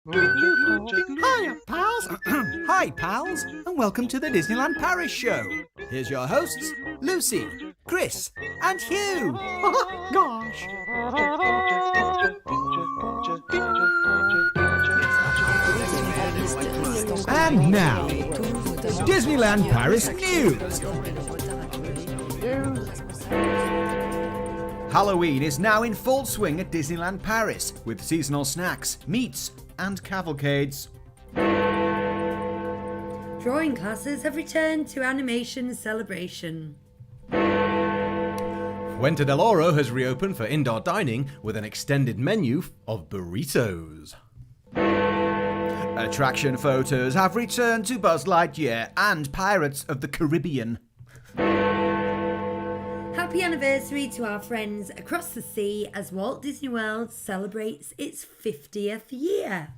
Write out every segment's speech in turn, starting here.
Hi, pals. Hi, pals, and welcome to the Disneyland Paris Show. Here's your hosts, Lucy, Chris, and Hugh. Gosh. And now, Disneyland Paris news. Halloween is now in full swing at Disneyland Paris, with seasonal snacks, meats, and cavalcades. Drawing classes have returned to animation celebration. Fuente del Oro has reopened for indoor dining with an extended menu of burritos. Attraction photos have returned to Buzz Lightyear and Pirates of the Caribbean. Happy anniversary to our friends across the sea as Walt Disney World celebrates its 50th year.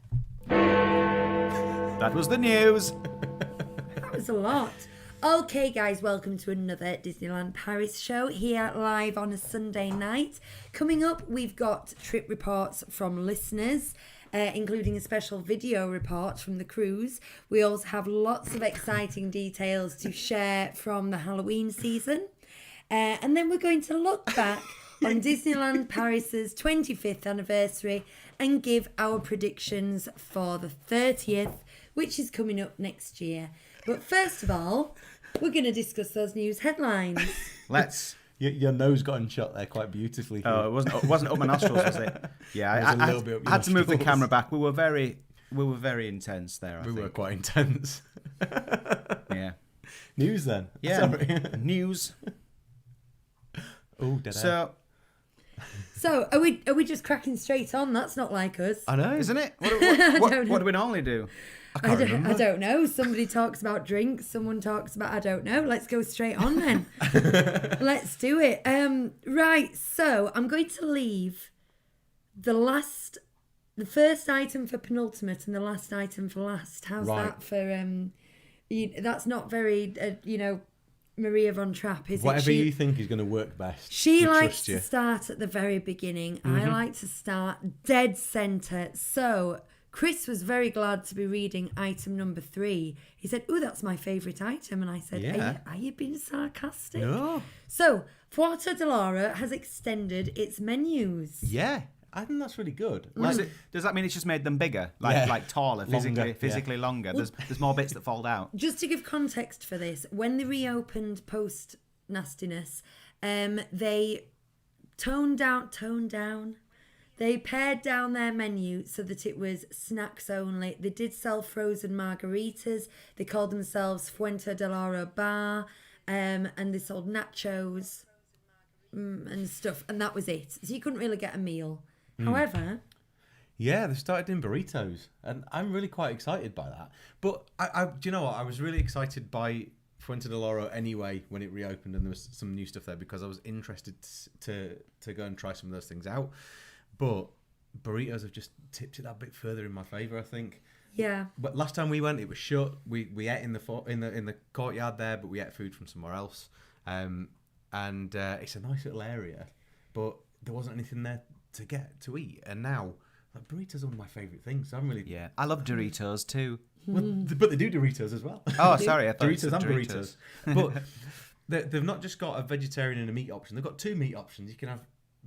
That was the news. That was a lot. Okay, guys, welcome to another Disneyland Paris show here live on a Sunday night. Coming up, we've got trip reports from listeners, including a special video report from the cruise. We also have lots of exciting details to share from the Halloween season. And then we're going to look back on Disneyland Paris's 25th anniversary and give our predictions for the 30th, which is coming up next year. But first of all, we're going to discuss those news headlines. Let's. Your nose got unshot there quite beautifully. Oh, it wasn't up my nostrils, was it? Yeah, I had to move the camera back. We were very intense there. I think. Were quite intense. Yeah. News then. Yeah. Sorry. News. Oh, So are we just cracking straight on? That's not like us. I know, isn't it? What do we normally do? I don't know. Somebody talks about drinks. Someone talks about, I don't know. Let's go straight on then. Let's do it. Right. So I'm going to leave the first item for penultimate and the last item for last. How's that for, that's not very, Maria von Trapp, is Whatever it? you think is going to work best. She likes to start at the very beginning. Mm-hmm. I like to start dead centre. So Chris was very glad to be reading item number 3. He said, "Oh, that's my favourite item." And I said, Yeah. Are you being sarcastic? No. So Puerto del Oro has extended its menus. Yeah. I think that's really good. Does that mean it's just made them bigger, like taller, physically longer? Well, There's more bits that fold out. Just to give context for this, when they reopened post nastiness, they toned down. They pared down their menu so that it was snacks only. They did sell frozen margaritas. They called themselves Fuente del Oro Bar, and they sold nachos and stuff, and that was it. So you couldn't really get a meal. However, yeah, they started doing burritos, and I'm really quite excited by that. But I do you know what? I was really excited by Fuente del Oro anyway when it reopened, and there was some new stuff there because I was interested to go and try some of those things out. But burritos have just tipped it that bit further in my favour, I think. yeah. But last time we went, it was shut. We ate in the courtyard there, but we ate food from somewhere else. And it's a nice little area, but there wasn't anything there to eat. And now, burritos are one of my favourite things. So I'm really I love Doritos too. Well, but they do Doritos as well. Oh, sorry, I thought Doritos and burritos. But they've not just got a vegetarian and a meat option. They've got 2 meat options. You can have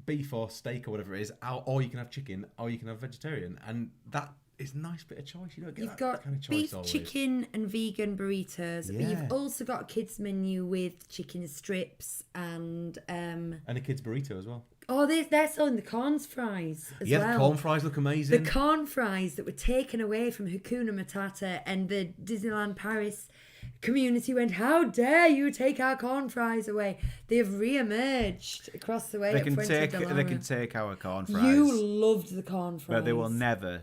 beef or steak or whatever it is, or you can have chicken, or you can have vegetarian, and that is a nice bit of choice. You don't get that kind of choice beef, always. chicken, and vegan burritos. Yeah. You've also got a kids menu with chicken strips and a kid's burrito as well. Oh, they're selling the corn fries as well. Yeah, the corn fries look amazing. The corn fries that were taken away from Hakuna Matata, and the Disneyland Paris community went, "How dare you take our corn fries away?" They have re-emerged across the way. They can take our corn fries. You loved the corn fries, but they will never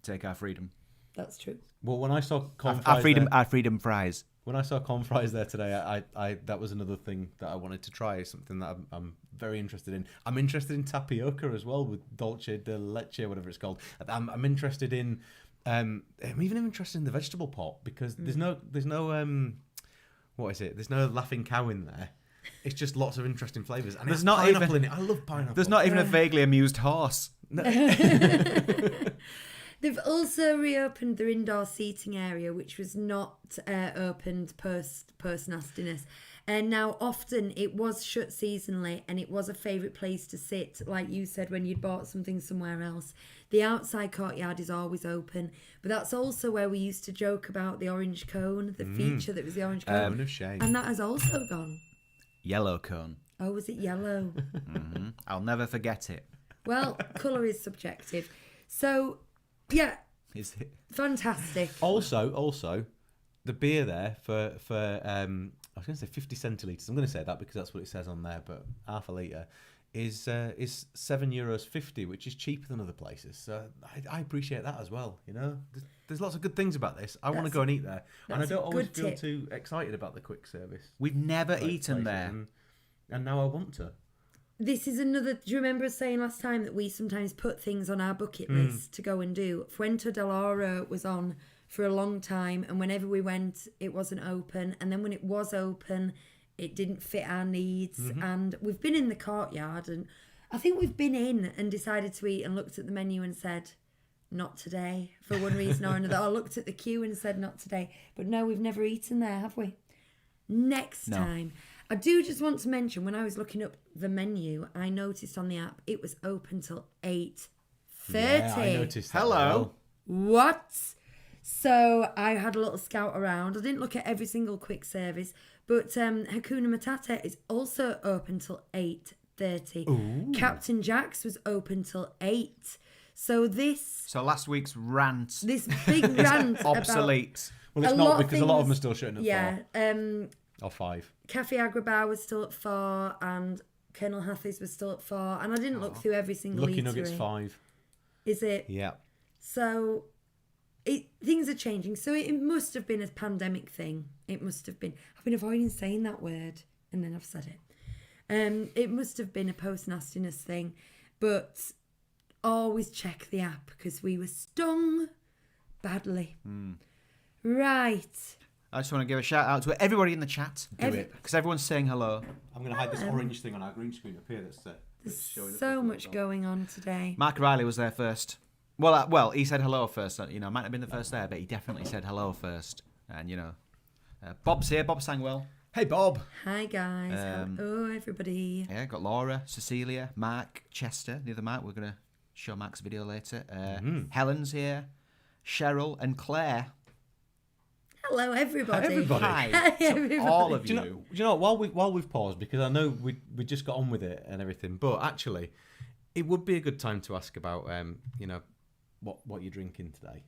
take our freedom. That's true. Well, when I saw corn fries, our freedom fries. When I saw corn fries there today, I that was another thing that I wanted to try. Something that I'm very interested in. I'm interested in tapioca as well, with dolce de leche, whatever it's called. I'm interested in. I'm even interested in the vegetable pot because there's no what is it? There's no laughing cow in there. It's just lots of interesting flavours. And there's not pineapple in it. I love pineapple. There's not even a vaguely amused horse. No, They've also reopened their indoor seating area, which was not opened post nastiness. And now often it was shut seasonally, and it was a favourite place to sit, like you said, when you'd bought something somewhere else. The outside courtyard is always open, but that's also where we used to joke about the orange cone, the feature that was the orange cone. No shame. And that has also gone. Yellow cone. Oh, was it yellow? I'll never forget it. Well, colour is subjective. So, yeah, Is it? fantastic. Also, the beer there for I was going to say 50 centilitres. I'm going to say that because that's what it says on there, but half a litre is €7.50, which is cheaper than other places. So I appreciate that as well. You know, there's lots of good things about this. I want to go and eat there, and I don't always feel too excited about the quick service. We've never eaten places, there. and now I want to. This is another. Do you remember us saying last time that we sometimes put things on our bucket list to go and do? Fuente del Oro was on for a long time, and whenever we went, it wasn't open. And then when it was open, it didn't fit our needs. And we've been in the courtyard, and I think we've been in and decided to eat and looked at the menu and said, not today, for one reason or another. Or looked at the queue and said, not today. But no, we've never eaten there, have we? Next time. I do just want to mention, when I was looking up the menu, I noticed on the app it was open till 8:30. Yeah, I noticed that. Hello. What? So I had a little scout around. I didn't look at every single quick service, but Hakuna Matata is also open till 8:30. Captain Jack's was open till 8. So last week's rant. this big rant obsolete. Well, it's A not lot of because a lot of them are things- still shutting at yeah, 4 or 5. Cafe Agrabah was still at 4, and Colonel Hathis was still at 4, and I didn't look through every single Lucky eatery. Nuggets 5. Is it? Yeah. So things are changing. So it must have been a pandemic thing. It must have been. I've been avoiding saying that word, and then I've said it. It must have been a post-nastiness thing. But always check the app, because we were stung badly. Right. I just want to give a shout out to everybody in the chat. Do it. Because everyone's saying hello. I'm going to hide this orange thing on our green screen up here that's showing up. So much going on today. Mark Riley was there first. Well, he said hello first. You know, might have been the first there, but he definitely said hello first. And, you know, Bob's here. Bob Sangwell. Hey, Bob. Hi, guys. Hello, everybody. Yeah, got Laura, Cecilia, Mark, Chester, the other Mark. We're going to show Mark's video later. Helen's here. Cheryl and Claire. Hello, everybody. Everybody. Hi to everybody. all of Do you. you know what? While we've paused, because I know we just got on with it and everything, but actually, it would be a good time to ask about you know, what you're drinking today.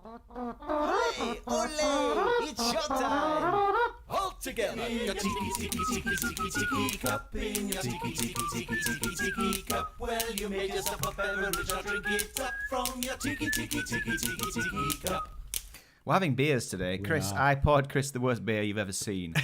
Hey, ole, it's showtime! All together! Your tiki cup in your tiki cup. Well, you made yourself a beverage, now drink it up from your tiki cup. We're having beers today. Chris, I poured Chris the worst beer you've ever seen.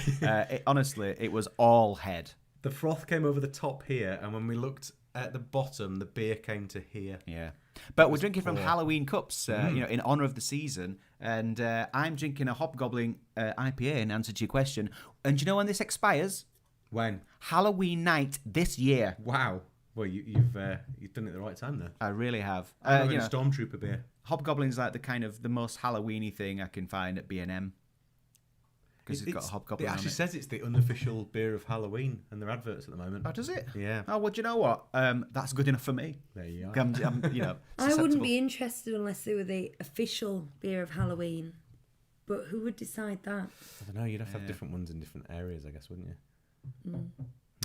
Honestly, it was all head. The froth came over the top here, and when we looked at the bottom, the beer came to here. Yeah. But we're drinking from Halloween cups, you know, in honour of the season. And I'm drinking a Hobgoblin IPA in answer to your question. And do you know when this expires? When? Halloween night this year. Wow. Well, you've done it at the right time there. I really have. I'm having You a know, Stormtrooper beer. Hobgoblin's like the most Halloween-y thing I can find at B&M. Because it's got a Hobgoblin It on actually it. says it's the unofficial beer of Halloween, and their adverts at the moment. Oh, does it? Yeah. Oh, well, do you know what? That's good enough for me. There you are. I'm, you know, I wouldn't susceptible. be interested unless they were the official beer of Halloween. But who would decide that? I don't know. You'd have to have different ones in different areas, I guess, wouldn't you?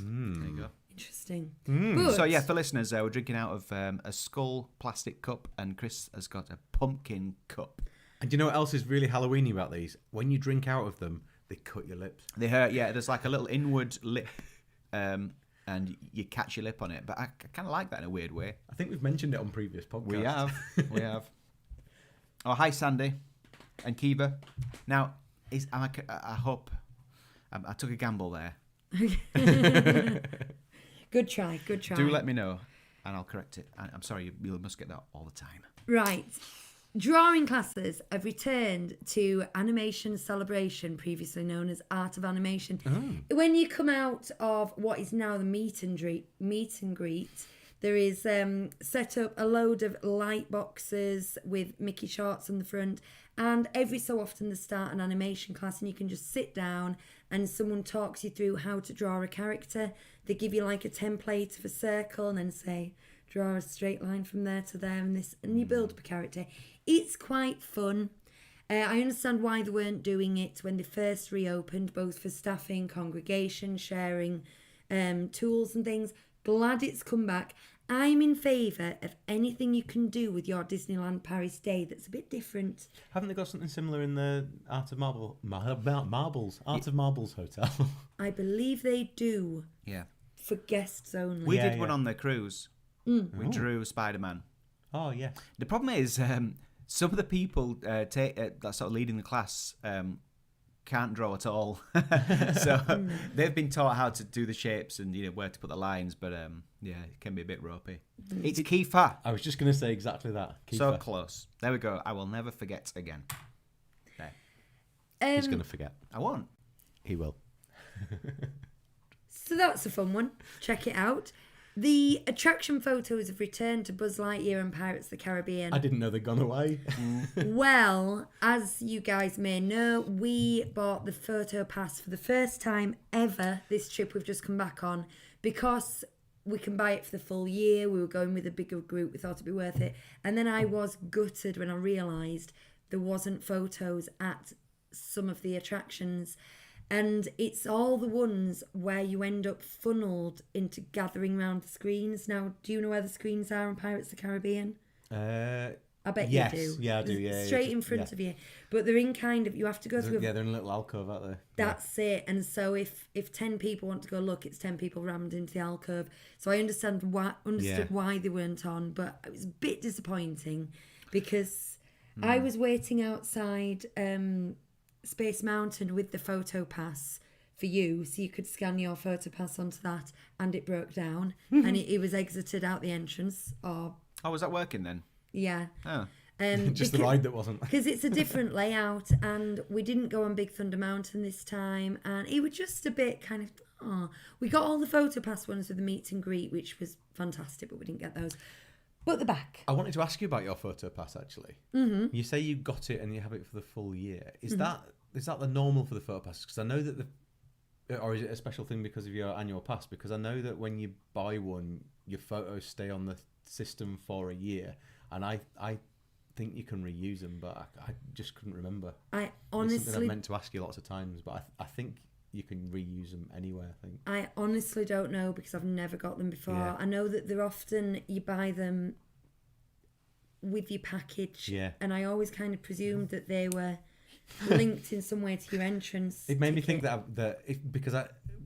There you go. Interesting. Good. So, yeah, for listeners, we're drinking out of a skull plastic cup, and Chris has got a pumpkin cup. And do you know what else is really Halloween-y about these? When you drink out of them, they cut your lips. They hurt, yeah. There's like a little inward lip, and you catch your lip on it. But I kind of like that in a weird way. I think we've mentioned it on previous podcasts. We have. Oh, hi, Sandy and Kiva. Now, I hope I took a gamble there. Good try. Do let me know, and I'll correct it. I'm sorry, you must get that all the time. Right. Drawing classes have returned to Animation Celebration, previously known as Art of Animation. When you come out of what is now the meet and greet, There is set up a load of light boxes with Mickey shorts on the front, and every so often they start an animation class and you can just sit down and someone talks you through how to draw a character. They give you like a template of a circle and then say, draw a straight line from there to there and this, and you build up a character. It's quite fun. I understand why they weren't doing it when they first reopened, both for staffing, congregation, sharing tools and things. Glad it's come back. I'm in favour of anything you can do with your Disneyland Paris day that's a bit different. Haven't they got something similar in the Art of Marbles Hotel? I believe they do. Yeah. For guests only. We did one on the cruise. We drew Spider-Man. Oh, yeah. The problem is some of the people that sort of leading the class can't draw at all. So they've been taught how to do the shapes and where to put the lines, but yeah, it can be a bit ropey. It's Kiefer. I was just going to say exactly that. Kiefer. So close. There we go. I will never forget again. He's going to forget. I won't. He will. So that's a fun one. Check it out. The attraction photos have returned to Buzz Lightyear and Pirates of the Caribbean. I didn't know they'd gone away. Well, as you guys may know, we bought the photo pass for the first time ever this trip we've just come back on, because we can buy it for the full year. We were going with a bigger group. We thought it'd be worth it. And then I was gutted when I realised there wasn't photos at some of the attractions. And it's all the ones where you end up funneled into gathering around the screens. Now, do you know where the screens are in Pirates of the Caribbean? I bet yes. you do. Yeah, I do. Yeah, Straight in front of you. But they're in kind of, you have to go through. Yeah, they're in a little alcove, aren't they? That's it. And so if 10 people want to go look, it's 10 people rammed into the alcove. So I understood why they weren't on, but it was a bit disappointing because I was waiting outside Space Mountain with the photo pass for you, so you could scan your photo pass onto that, and it broke down and it was exited out the entrance. Oh, was that working then? Yeah. Oh. Just the ride that wasn't. Because it's a different layout, and we didn't go on Big Thunder Mountain this time, and it was just a bit kind of, we got all the photo pass ones with the meet and greet, which was fantastic, but we didn't get those. But the back. I wanted to ask you about your photo pass, actually. Mm-hmm. You say you got it and you have it for the full year. Is that the normal for the photo pass? Because I know that or is it a special thing because of your annual pass? Because I know that when you buy one, your photos stay on the system for a year, and I think you can reuse them, but I just couldn't remember. I It's something I meant to ask you lots of times, but I think you can reuse them anywhere, I think. I honestly don't know because I've never got them before. Yeah. I know that they're often, you buy them with your package. Yeah. And I always kind of presumed that they were linked in some way to your entrance. It made me think because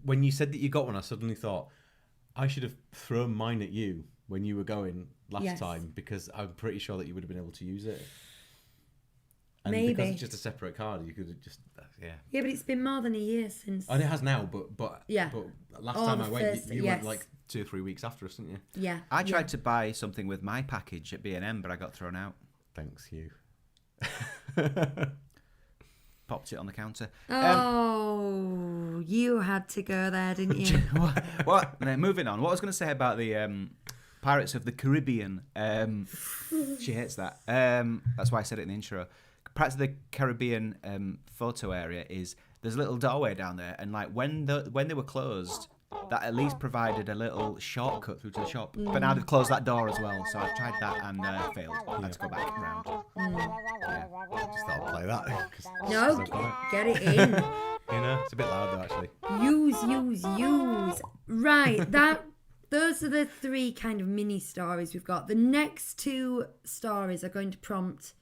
when you said that you got one, I suddenly thought I should have thrown mine at you when you were going last time, because I'm pretty sure that you would have been able to use it. And Maybe. because it's just a separate card, you could have just, Yeah, but it's been more than a year since. And it has now, but Yeah. But last Oh, time the I went, first- you yes. went like 2 or 3 weeks after us, didn't you? Yeah. I tried to buy something with my package at B&M, but I got thrown out. Thanks, Hugh. Popped it on the counter. Oh, you had to go there, didn't you? What? No, moving on. What I was going to say about the Pirates of the Caribbean. She hates that. That's why I said it in the intro. Pirates of the Caribbean photo area is there's a little doorway down there, and like when they were closed, that at least provided a little shortcut through to the shop. But now they've closed that door as well, so I've tried that and failed. I had to go back round. I just thought I'd play that. No, get it in. You know, it's a bit loud though, actually. Use. Right, those are the 3 kind of mini stories we've got. The next 2 stories are going to prompt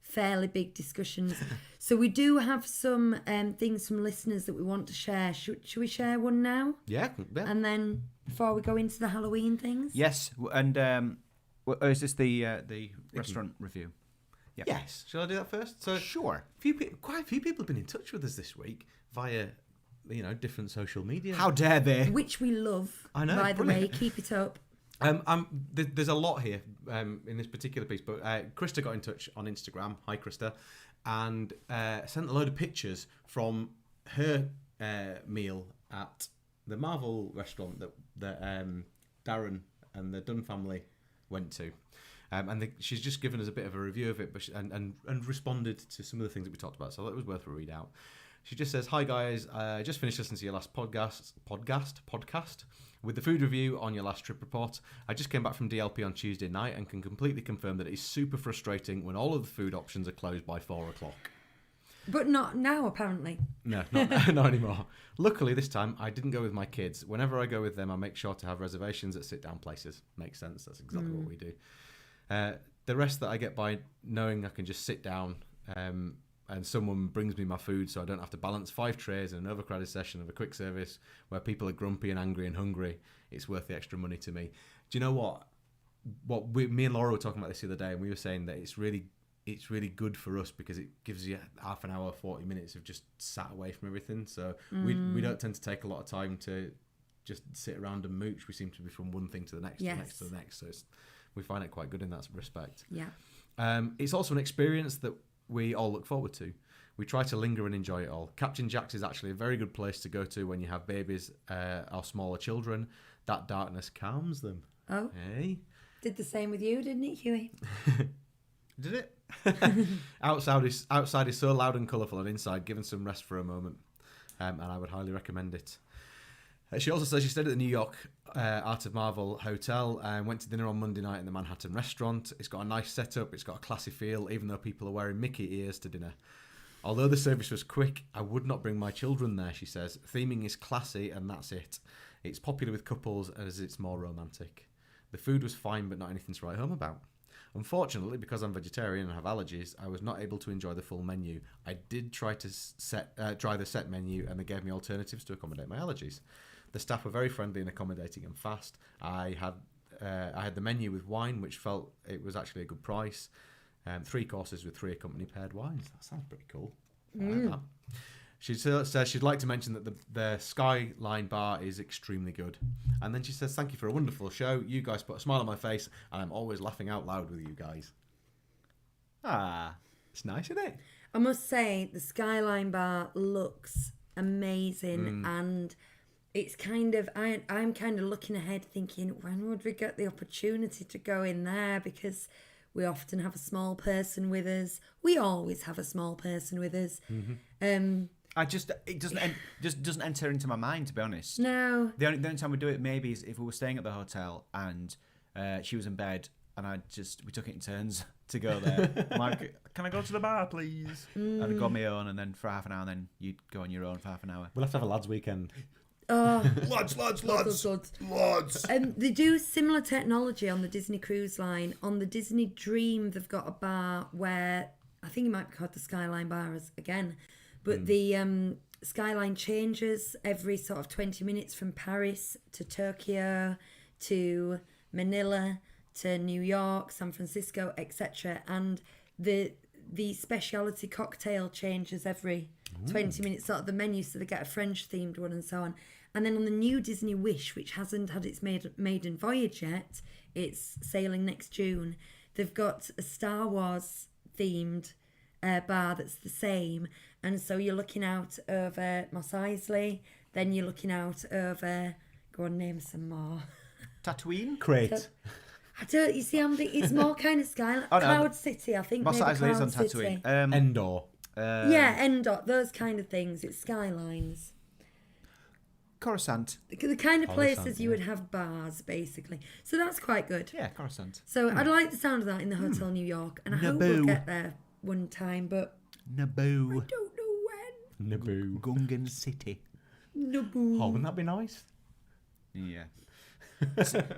fairly big discussions. So we do have some things from listeners that we want to share. Should we share one now? Yeah. And then before we go into the Halloween things? Yes, and is this the restaurant review? Yep. Yes. Shall I do that first? So Sure. Quite a few people have been in touch with us this week via, different social media. How dare they? Which we love, I know, by the way. brilliant. Keep it up. There's a lot here in this particular piece, but Krista got in touch on Instagram. Hi, Krista, and sent a load of pictures from her meal at the Marvel restaurant that Darren and the Dunn family went to. She's just given us a bit of a review of it, but and responded to some of the things that we talked about, so that was worth a read out. She just says, "Hi guys, I just finished listening to your last podcast with the food review on your last trip report. I just came back from DLP on Tuesday night and can completely confirm that it's super frustrating when all of the food options are closed by 4 o'clock. But not now, apparently. No, not anymore. Luckily, this time, I didn't go with my kids. Whenever I go with them, I make sure to have reservations at sit-down places. Makes sense. That's exactly what we do. The rest that I get by knowing I can just sit down and someone brings me my food so I don't have to balance 5 trays in an overcrowded session of a quick service where people are grumpy and angry and hungry. It's worth the extra money to me." Do you know what? Me and Laura were talking about this the other day, and we were saying that it's really good for us because it gives you half an hour, 40 minutes of just sat away from everything. So we don't tend to take a lot of time to just sit around and mooch. We seem to be from one thing to the next, to the next, to the next. So we find it quite good in that respect. Yeah. It's also an experience that we all look forward to. We try to linger and enjoy it all. Captain Jack's is actually a very good place to go to when you have babies or smaller children. That darkness calms them. Oh. Hey? Did the same with you, didn't it, Huey? Did it? Outside is so loud and colourful, and inside, given some rest for a moment. And I would highly recommend it. She also says she stayed at the New York Art of Marvel Hotel and went to dinner on Monday night in the Manhattan restaurant. It's got a nice setup, it's got a classy feel, even though people are wearing Mickey ears to dinner. Although the service was quick, I would not bring my children there, she says. Theming is classy and that's it. It's popular with couples as it's more romantic. The food was fine but not anything to write home about. Unfortunately, because I'm vegetarian and have allergies, I was not able to enjoy the full menu. I did try to try the set menu and they gave me alternatives to accommodate my allergies. The staff were very friendly and accommodating and fast. I had the menu with wine, which felt it was actually a good price. 3 courses with 3 accompanying paired wines. That sounds pretty cool. I like that. She says she'd like to mention that the Skyline bar is extremely good. And then she says, "Thank you for a wonderful show. You guys put a smile on my face, and I'm always laughing out loud with you guys." It's nice, isn't it? I must say, the Skyline bar looks amazing, and it's kind of, I'm kind of looking ahead thinking, when would we get the opportunity to go in there? Because we often have a small person with us. We always have a small person with us. It doesn't enter into my mind, to be honest. No. The only time we do it maybe is if we were staying at the hotel and she was in bed and we took it in turns to go there. I'm like, "Can I go to the bar, please?" And I'd go on my own, and then for half an hour, and then you'd go on your own for half an hour. We'll have to have a lads' weekend. Lads. They do similar technology on the Disney Cruise Line. On the Disney Dream, they've got a bar where I think it might be called the Skyline Bar again, but the Skyline changes every sort of 20 minutes from Paris to Tokyo to Manila to New York, San Francisco, etc. And the specialty cocktail changes every 20 minutes, sort of the menu, so they get a French themed one and so on. And then on the new Disney Wish, which hasn't had its maiden voyage yet, it's sailing next June, they've got a Star Wars themed bar that's the same. And so you're looking out over Mos Eisley, then you're looking out over, go on, name some more. Tatooine? Crate. I don't, you see, it's more kind of Skyline. Oh, no. Cloud City, I think. Mos maybe Eisley is Cloud on City. Tatooine. Endor. Yeah, Endor, those kind of things. It's Skylines. Coruscant. The kind of places Coruscant, you would have bars, basically. So that's quite good. Yeah, Coruscant. So I'd like the sound of that in the Hotel New York, and I hope we'll Naboo. get there one time, but Naboo. I don't know when. Naboo. Gungan City. Naboo. Oh, wouldn't that be nice? Yeah.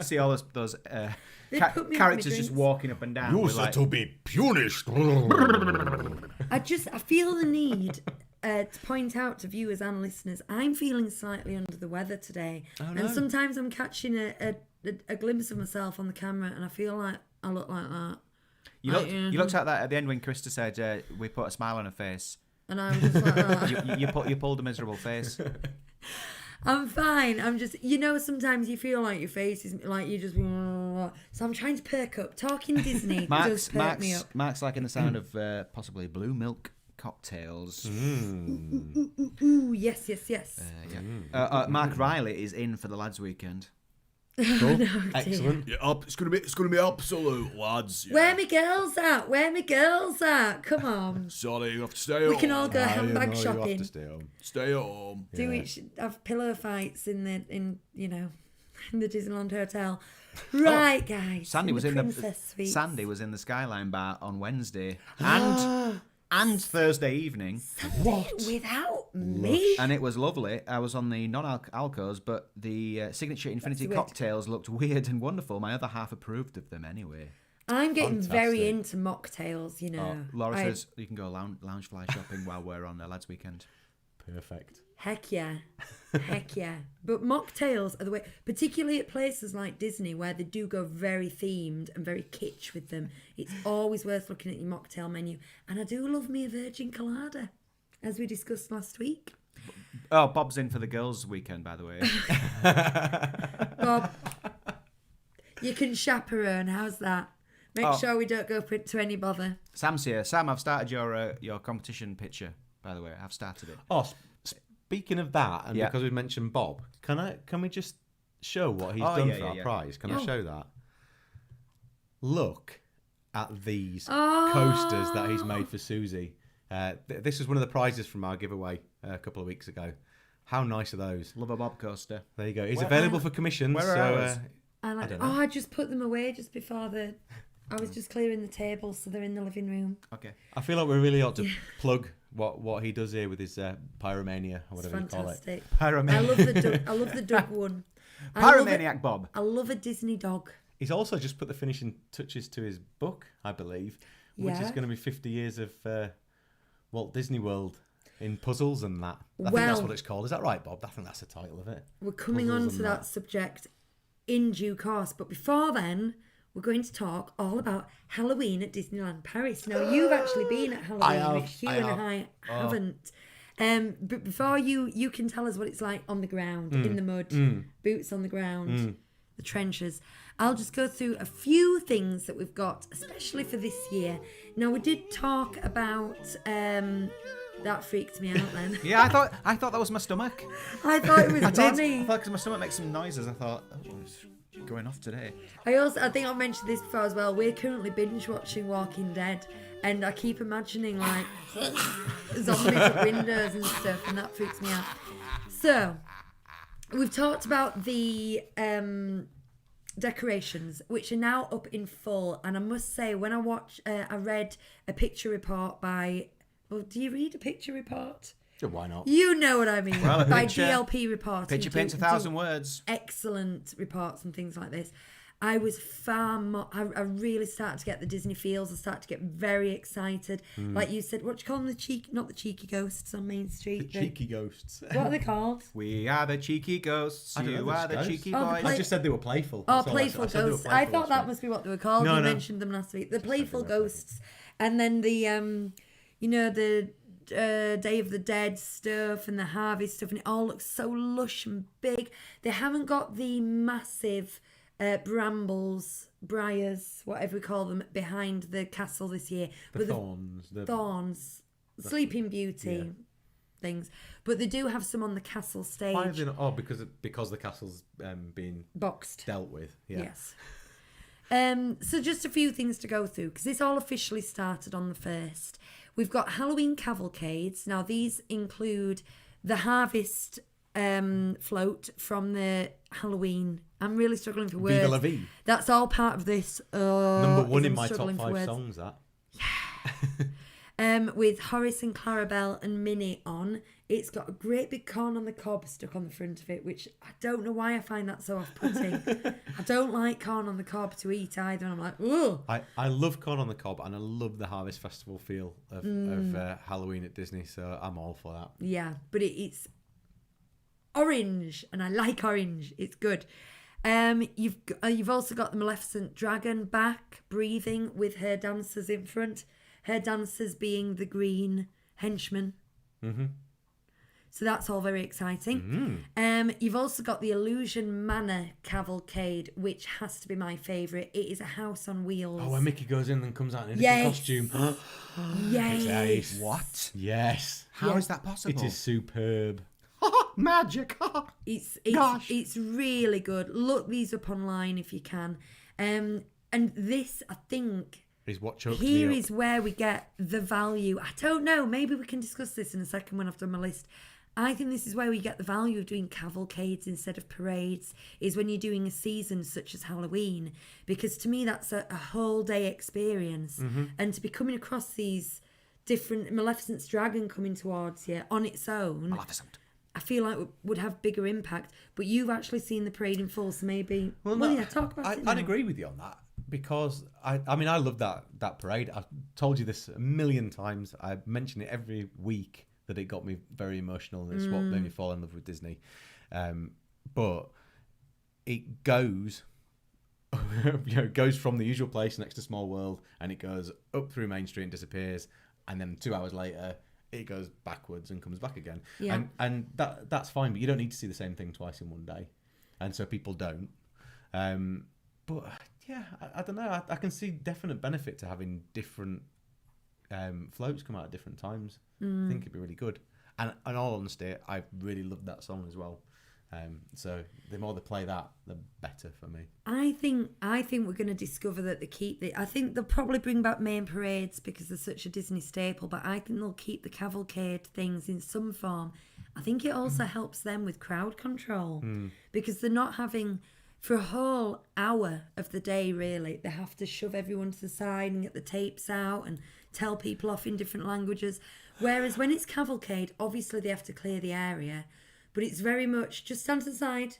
See all those put me on my characters just drinks. walking up and down. You with, said like, to be punished. I feel the need to point out to viewers and listeners, I'm feeling slightly under the weather today. no. And sometimes I'm catching a glimpse of myself on the camera and I feel like I look like that. You looked at that at the end when Krista said we put a smile on her face. And I'm just like that. You pulled a miserable face. I'm fine. I'm just, sometimes you feel like your face is like you just. So I'm trying to perk up. Talking Disney does perk me up. Mark's liking the sound of possibly blue milk cocktails. Ooh, yes. Mark Riley is in for the lads' weekend. Cool. Excellent. Yeah, it's gonna be absolute, lads. Yeah. Where my girls at? Where my girls at? Come on. Sorry, you have to stay home. We can all go You handbag have shopping. to stay home. Stay at home. Have pillow fights in the Disneyland Hotel. Right, guys. Sandy was in Princess Suites. Sandy was in the Skyline Bar on Wednesday and Thursday evening. Without me. And it was lovely. I was on the non-alcos, but the signature Infinity weird. cocktails looked weird and wonderful. My other half approved of them anyway. I'm getting very Fantastic. into mocktails, you know. Laura says you can go lounge fly shopping while we're on the lads' weekend. Perfect. Heck yeah. Heck yeah. But mocktails are the way, particularly at places like Disney where they do go very themed and very kitsch with them. It's always worth looking at your mocktail menu. And I do love me a Virgin Colada, as we discussed last week. Oh, Bob's in for the girls' weekend, by the way. Bob, you can chaperone. How's that? Make sure we don't go to any bother. Sam's here. Sam, I've started your competition picture, by the way. I've started it. Oh, speaking of that, and Yeah. because we mentioned Bob, can we just show what he's done for our yeah. prize? Can I show that? Look at these Oh. coasters that he's made for Susie. This was one of the prizes from our giveaway a couple of weeks ago. How nice are those? Love a Bob coaster. There you go. It's available for commission. where are So ours? And don't know. I just put them away just before I was just clearing the table, so they're in the living room. Okay. I feel like we really ought to plug what he does here with his pyromania or It's whatever you call it. fantastic. Pyromaniac. I love the dog one. I love it- Pyromaniac Bob. I love a Disney dog. He's also just put the finishing touches to his book, I believe, which is Yeah. going to be 50 years of Walt Disney World in puzzles and that. I think Well- that's what it's called. Is that right, Bob? I think that's the title of it. We're coming Puzzles on and to that subject in due course, but before then, we're going to talk all about Halloween at Disneyland Paris. Now, you've actually been at Halloween, have, which Hugh I and have. I haven't. But before you can tell us what it's like on the ground, in the mud, boots on the ground, the trenches. I'll just go through a few things that we've got, especially for this year. Now, we did talk about... that freaked me out then. Yeah, I thought that was my stomach. I thought it was I Bonnie. thought because my stomach makes some noises. I thought, oh, it's going off today. I think I mentioned this before as well. We're currently binge watching Walking Dead, and I keep imagining like zombies at windows and stuff, and that freaks me out. So, we've talked about the decorations, which are now up in full, and I must say, when I read a picture report by. Well, do you read a picture report? Yeah, why not? You know what I mean. Well, a by picture- DLP report. Picture paints 1,000 words. Excellent reports and things like this. I was far more. I really started to get the Disney feels. I started to get very excited. Like you said, what do you call them? Not the cheeky ghosts on Main Street. Cheeky ghosts. What are they called? We are the cheeky ghosts. I don't know You if are it's the ghosts. cheeky Oh, the boys. play- I just said they were playful. Oh, That's all playful I said they were ghosts. I playful thought that last must be what they were called. No, You no. mentioned them last week. The playful they were ghosts, and then the the Day of the Dead stuff and the Harvest stuff, and it all looks so lush and big. They haven't got the massive brambles, briars, whatever we call them, behind the castle this year. The thorns. Thorns, Sleeping Beauty things. But they do have some on the castle stage. Why have they not? Oh, because the castle's being Boxed. dealt with. Yeah. Yes. So just a few things to go through, because this all officially started on the 1st. We've got Halloween cavalcades. Now, these include the Harvest float from the Halloween. I'm really struggling for words. Viva la vie. That's all part of this. Number one as in I'm my top struggling for 5 words. songs, that. With Horace and Clarabelle and Minnie on. It's got a great big corn on the cob stuck on the front of it, which I don't know why I find that so off-putting. I don't like corn on the cob to eat either, and I'm like, ugh. I love corn on the cob, and I love the Harvest Festival feel of Halloween at Disney, so I'm all for that. Yeah, but it's orange, and I like orange. It's good. You've also got the Maleficent Dragon back, breathing with her dancers in front. Her dancers being the green henchmen. Mm-hmm. So that's all very exciting. You've also got the Illusion Manor cavalcade, which has to be my favourite. It is a house on wheels. Oh, when Mickey goes in and comes out in a Yes. different costume. Yes. Yes. What? Yes. How is that possible? It is superb. Magic. It's really good. Look these up online if you can. And this, I think, Is what chokes here me up. is where we get the value. I don't know. Maybe we can discuss this in a second when I've done my list. I think this is where we get the value of doing cavalcades instead of parades, is when you're doing a season such as Halloween. Because to me, that's a whole day experience. And to be coming across these different... Maleficent's Dragon coming towards you on its own... Maleficent. I feel like would have bigger impact. But you've actually seen the parade in full, so maybe... talk about it now. I'd agree with you on that. Because, I mean, I love that parade. I've told you this a million times. I mention it every week that it got me very emotional and it's what made me fall in love with Disney. But it goes... goes from the usual place next to Small World and it goes up through Main Street and disappears. And then 2 hours later, it goes backwards and comes back again. Yeah. And that's fine, but you don't need to see the same thing twice in one day. And so people don't. But yeah, I don't know. I can see definite benefit to having different floats come out at different times. I think it'd be really good. And in all honesty, I really loved that song as well. So the more they play that, the better for me. I think we're going to discover that I think they'll probably bring back main parades because they're such a Disney staple, but I think they'll keep the cavalcade things in some form. I think it also helps them with crowd control because they're not having... For a whole hour of the day, really, they have to shove everyone to the side and get the tapes out and tell people off in different languages. Whereas when it's cavalcade, obviously they have to clear the area, but it's very much just stand to the side.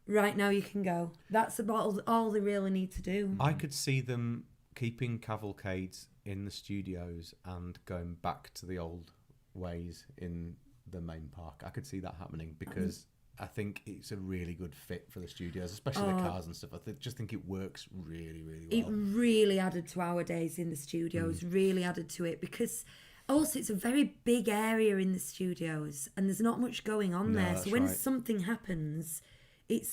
Right now you can go. That's about all they really need to do. I could see them keeping cavalcades in the studios and going back to the old ways in the main park. I could see that happening because... I think it's a really good fit for the studios, especially the cars and stuff. Just think it works really, really well. It really added to our days in the studios, really added to it because also it's a very big area in the studios and there's not much going on there. So when something happens, it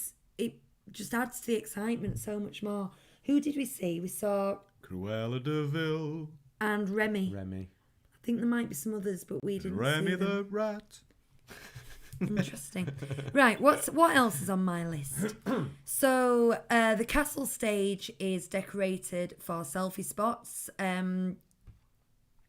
just adds to the excitement so much more. Who did we see? We saw... Cruella de Vil. And Remy. Remy. I think there might be some others, but we didn't Remy see them. the Rat. Interesting. Right, what else is on my list? So the castle stage is decorated for selfie spots.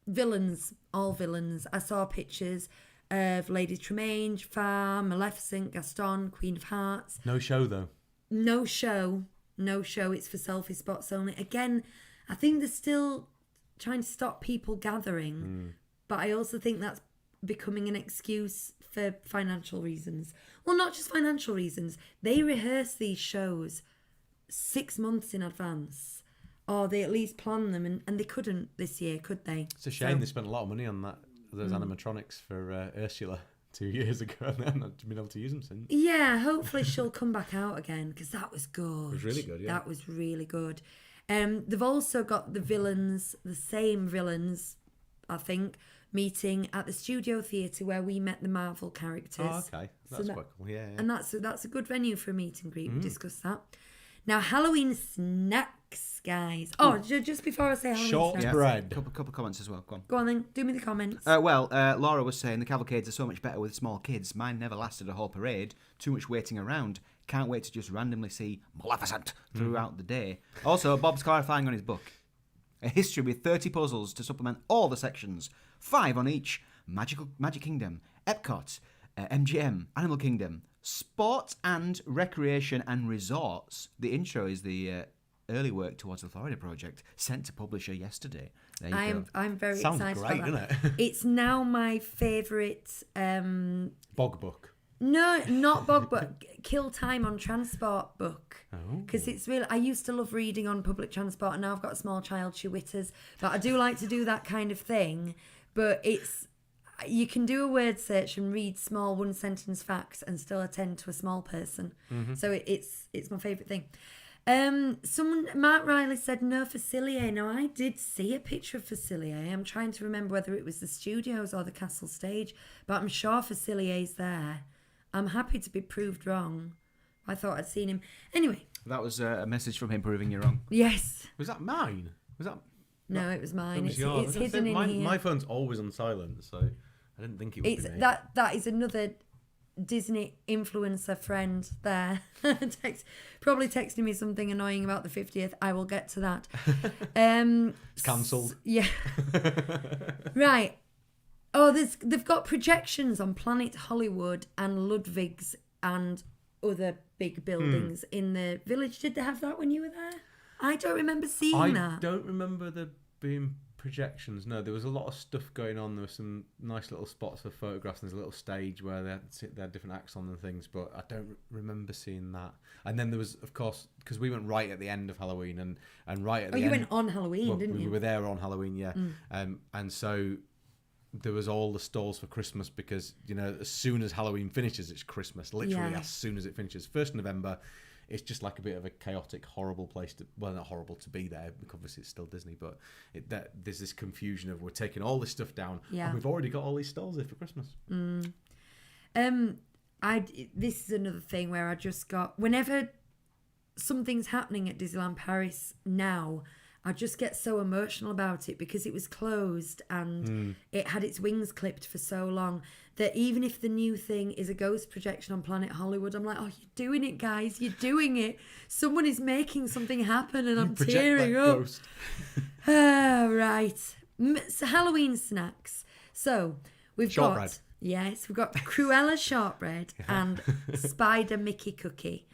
Villains, all villains. I saw pictures of Lady Tremaine, Jafar, Maleficent, Gaston, Queen of Hearts. No show though. No show. It's for selfie spots only. Again, I think they're still trying to stop people gathering, but I also think that's becoming an excuse for financial reasons. Well, not just financial reasons. They rehearse these shows 6 months in advance, or they at least plan them, and they couldn't this year, could they? It's a shame they spent a lot of money on those animatronics for Ursula 2 years ago, and they've not been able to use them since. Yeah, hopefully she'll come back out again because that was good. It was really good, yeah. That was really good. They've also got the villains, the same villains, I think, meeting at the Studio Theatre where we met the Marvel characters. Oh, okay. That's quite cool, yeah. And that's a good venue for a meet and greet. We discussed that. Now, Halloween snacks, guys. Oh, just before I say Halloween snacks. Shortbread. Couple comments as well. Go on. Go on then, do me the comments. Laura was saying the cavalcades are so much better with small kids. Mine never lasted a whole parade. Too much waiting around. Can't wait to just randomly see Maleficent throughout the day. Also, Bob's clarifying on his book. A history with 30 puzzles to supplement all the sections. 5 on each. Magic Kingdom, Epcot, MGM, Animal Kingdom, Sport and Recreation and Resorts. The intro is the early work towards the Florida project, sent to publisher yesterday. There you go. I'm very Sounds excited great, about that. doesn't it? It's now my favourite... Bog book. No, not Bog, but Kill Time on Transport book. Oh. Because it's really... I used to love reading on public transport, and now I've got a small child, she witters. But I do like to do that kind of thing. But it's... You can do a word search and read small one-sentence facts and still attend to a small person. Mm-hmm. So it's my favourite thing. Mark Riley said no Facilier. Now, I did see a picture of Facilier. I'm trying to remember whether it was the studios or the castle stage, but I'm sure Facilier's there. I'm happy to be proved wrong. I thought I'd seen him. Anyway. That was a message from him proving you wrong. Yes. Was that mine? Was that... No, it was mine. It was It's hidden in here. My phone's always on silent, so I didn't think it would be me. That is another Disney influencer friend there probably texting me something annoying about the 50th. I will get to that. It's cancelled. Yeah. Right. Oh, they've got projections on Planet Hollywood and Ludwig's and other big buildings in the village. Did they have that when you were there? I don't remember seeing that. I don't remember there being projections. No, there was a lot of stuff going on. There were some nice little spots for photographs. And there's a little stage where they had different acts on and things, but I don't remember seeing that. And then there was, of course, because we went right at the end of Halloween and right at the end. Oh, you went on Halloween, well, didn't you? We were there on Halloween, yeah. And so there was all the stalls for Christmas because, as soon as Halloween finishes, it's Christmas. Literally, as soon as it finishes. 1st November, it's just like a bit of a chaotic, horrible place to... Well, not horrible to be there, because obviously it's still Disney, but there's this confusion of we're taking all this stuff down, and we've already got all these stalls here for Christmas. This is another thing where I just got... Whenever something's happening at Disneyland Paris now, I just get so emotional about it because it was closed and it had its wings clipped for so long that even if the new thing is a ghost projection on Planet Hollywood, I'm like, oh, you're doing it, guys. You're doing it. Someone is making something happen and I'm tearing up. Ghost. Right. So Halloween snacks. So we've Shortbread. got... Yes, we've got Cruella shortbread and Spider Mickey cookie.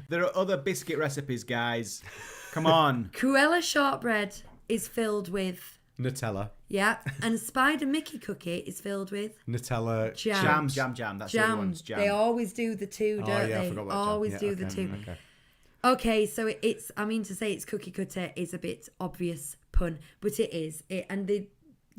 There are other biscuit recipes, guys. Come on. Cruella shortbread is filled with... Nutella. Yeah, and Spider Mickey cookie is filled with... Nutella. Jam. Jam. That's the other one's jam. They always do the two, don't yeah, I they? forgot about Always jam. do Yeah, the okay, two. okay. Okay, so it's... I mean, to say it's cookie cutter is a bit obvious pun, but it is. And they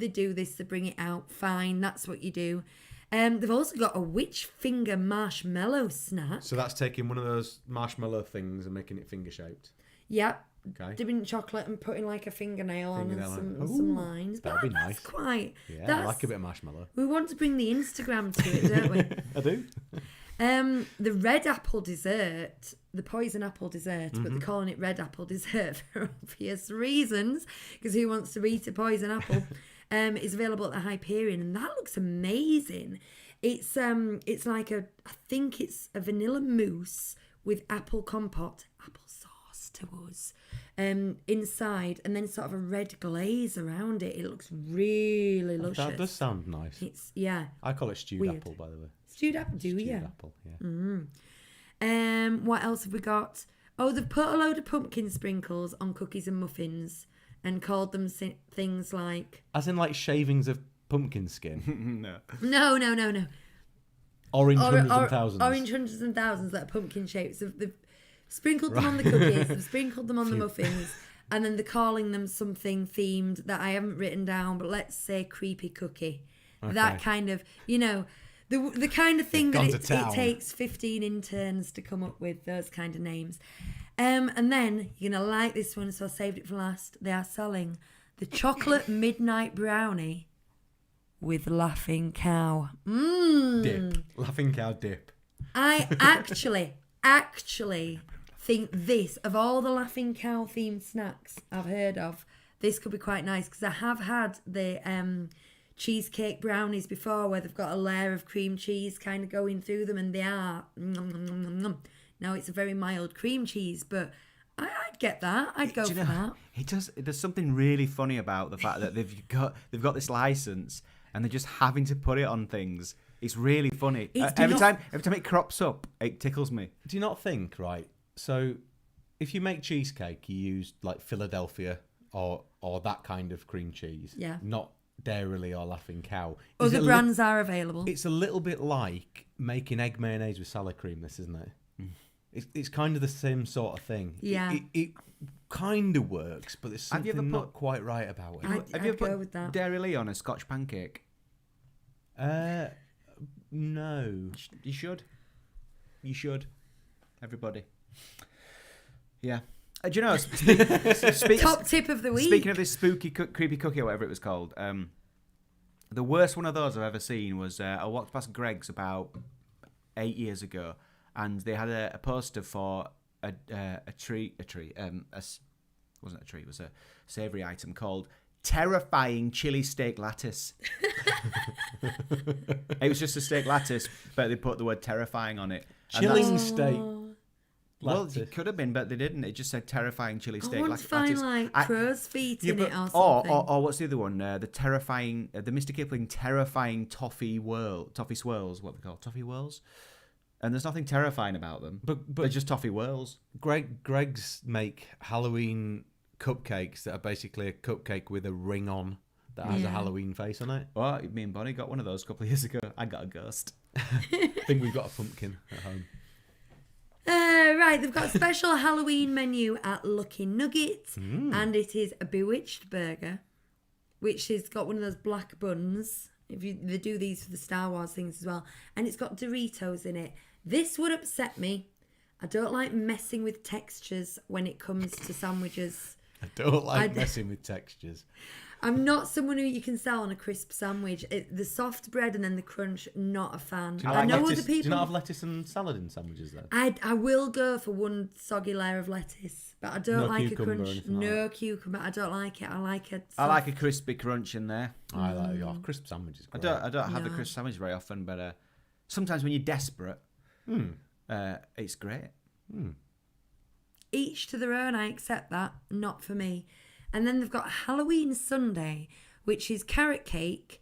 do this, they bring it out. Fine, that's what you do. They've also got a witch finger marshmallow snack. So that's taking one of those marshmallow things and making it finger shaped. Yep. Okay. Dipping chocolate and putting like a fingernail on and Ooh, some lines. that'd be That's nice. quite... Yeah, I like a bit of marshmallow. We want to bring the Instagram to it, don't we? I do. The red apple dessert, the poison apple dessert, but they're calling it red apple dessert for obvious reasons, because who wants to eat a poison apple? Is available at the Hyperion, and that looks amazing. It's like I think it's a vanilla mousse with apple compote, applesauce to us, inside, and then sort of a red glaze around it. It looks really luscious. That does sound nice. It's I call it stewed weird. apple, by the way. Stewed apple, do you? Stewed apple, yeah. What else have we got? Oh, they've put a load of pumpkin sprinkles on cookies and muffins and called them things like... As in like shavings of pumpkin skin? No. No. Orange hundreds and thousands. Orange hundreds and thousands that are pumpkin shapes. They've sprinkled them on the cookies, they've sprinkled them on the muffins, and then they're calling them something themed that I haven't written down, but let's say creepy cookie. Okay. That kind of, the kind of thing that it takes 15 interns to come up with, those kind of names. And then, you're going to like this one, so I saved it for last. They are selling the chocolate midnight brownie with Laughing Cow. Dip. Laughing Cow dip. I actually think this, of all the Laughing Cow themed snacks I've heard of, this could be quite nice, because I have had the cheesecake brownies before where they've got a layer of cream cheese kind of going through them, and they are... Now, it's a very mild cream cheese, but I'd get that. I'd go for that. It does. There's something really funny about the fact that they've got this license and they're just having to put it on things. It's really funny. Every time it crops up, it tickles me. Do you not think, right? So, if you make cheesecake, you use like Philadelphia or that kind of cream cheese. Yeah. Not Dairy or Laughing Cow. Other brands are available. It's a little bit like making egg mayonnaise with salad cream. This, isn't it? It's kind of the same sort of thing. Yeah. It kind of works, but there's something not quite right about it. I'd Have you ever go put with that. Dairy Lee on a Scotch pancake? No. You should. You should. Everybody. Yeah. Do you know? Top tip of the week. Speaking of this spooky, creepy cookie or whatever it was called, the worst one of those I've ever seen was I walked past Greg's about 8 years ago, and they had a poster for a treat. Wasn't a treat. It was a savoury item called terrifying chili steak lattice. It was just a steak lattice, but they put the word terrifying on it. And Chilling steak. well, lattice. it could have been, but they didn't. It just said terrifying chili I steak want to find like crow's feet in it or something. Or what's the other one? The terrifying, the Mr. Kipling terrifying toffee swirls. What they call toffee whirls. And there's nothing terrifying about them. But they're just toffee whirls. Greg's make Halloween cupcakes that are basically a cupcake with a ring on that has a Halloween face on it. Well, me and Bonnie got one of those a couple of years ago. I got a ghost. I think we've got a pumpkin at home. Right, they've got a special Halloween menu at Lucky Nuggets, and it is a Bewitched burger, which has got one of those black buns. They do these for the Star Wars things as well, and it's got Doritos in it. This would upset me. I don't like messing with textures when it comes to sandwiches. I don't like messing with textures. I'm not someone who you can sell on a crisp sandwich. The soft bread and then the crunch, not a fan. I know other people. Do you not have lettuce and salad in sandwiches then? I will go for one soggy layer of lettuce, but I don't like a crunch. No cucumber. I don't like it. I like it. I like a crispy crunch in there. I like crisp sandwiches. I don't have the crisp sandwich very often, but sometimes when you're desperate, it's great. Each to their own. I accept that. Not for me. And then they've got Halloween Sundae, which is carrot cake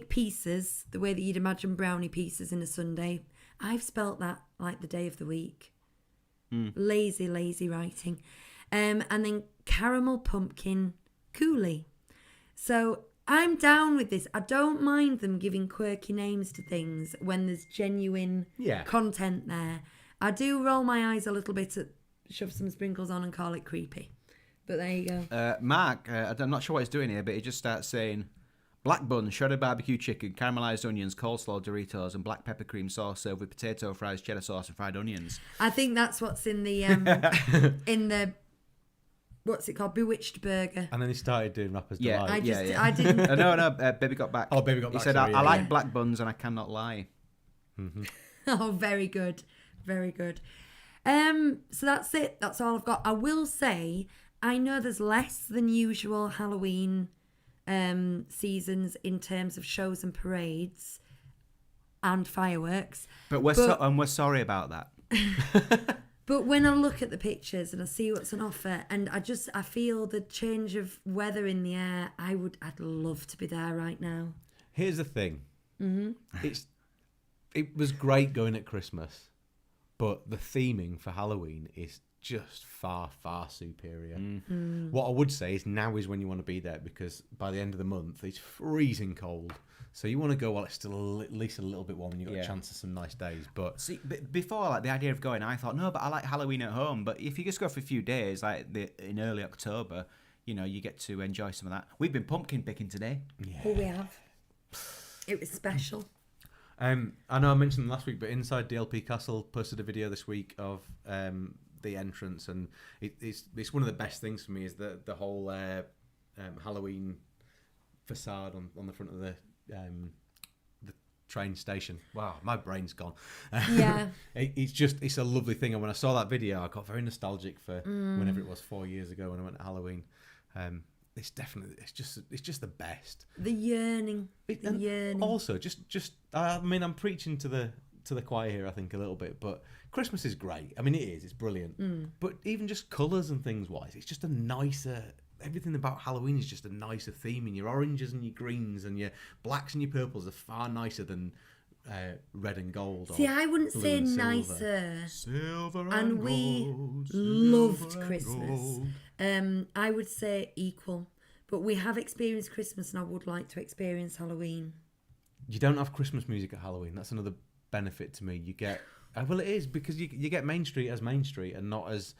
pieces, the way that you'd imagine brownie pieces in a sundae. I've spelt that like the day of the week. Lazy writing. And then caramel pumpkin coulis. So I'm down with this. I don't mind them giving quirky names to things when there's genuine content there. I do roll my eyes a little bit at shove some sprinkles on and call it creepy. But there you go. Mark, I'm not sure what he's doing here, but he just starts saying black bun, shredded barbecue chicken, caramelized onions, coleslaw, Doritos, and black pepper cream sauce served with potato fries, cheddar sauce, and fried onions. I think that's what's in the what's it called, Bewitched burger. And then he started doing Rapper's Delight. I didn't. No, Baby Got Back. Oh, Baby Got Back. He said, I like black buns and I cannot lie. Oh, very good. Very good. So that's it. That's all I've got. I will say, I know there's less than usual Halloween seasons in terms of shows and parades and fireworks. But we're sorry about that. But when I look at the pictures and I see what's on offer, and I feel the change of weather in the air, I'd love to be there right now. Here's the thing. It was great going at Christmas, but the theming for Halloween is just far, far superior. What I would say is now is when you want to be there, because by the end of the month it's freezing cold. So you want to go while it's still at least a little bit warm and you've got a chance of some nice days. But see, before, like, the idea of going, I thought, no, but I like Halloween at home. But if you just go for a few days, like in early October, you get to enjoy some of that. We've been pumpkin picking today. Yeah. Oh, we have. It was special. I know I mentioned last week, but Inside DLP Castle posted a video this week of the entrance, and it's one of the best things for me is the whole Halloween facade on the front of the train station. Wow, my brain's gone. Yeah. It's a lovely thing, and when I saw that video, I got very nostalgic for whenever it was 4 years ago when I went to Halloween. It's just the best. The yearning. Also, I mean, I'm preaching to the choir here, I think, a little bit, but Christmas is great. I mean, it's brilliant. But even just colours and things wise, it's just a nicer. Everything about Halloween is just a nicer theme, and your oranges and your greens and your blacks and your purples are far nicer than red and gold. See, I wouldn't say nicer. Silver and we gold, loved Christmas. I would say equal, but we have experienced Christmas, and I would like to experience Halloween. You don't have Christmas music at Halloween. That's another benefit to me. You get well, it is because you get Main Street as Main Street and not as.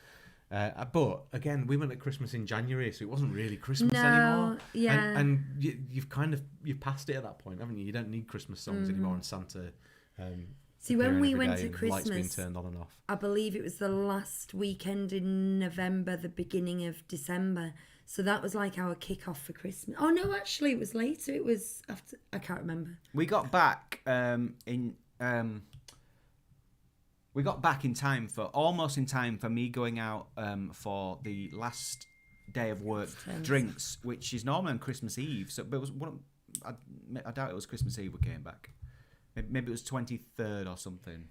But again, we went at Christmas in January, so it wasn't really Christmas anymore. Yeah. And you've passed it at that point, haven't you? You don't need Christmas songs anymore, and Santa. See, when we went to Christmas, lights being Christmas, turned on and off. I believe it was the last weekend in November, the beginning of December. So that was like our kick-off for Christmas. Oh no, actually, it was later. It was after. I can't remember. We got back We got back almost in time for me going out for the last day of work drinks, which is normally on Christmas Eve. So, but it was I doubt it was Christmas Eve we came back. Maybe it was 23rd or something.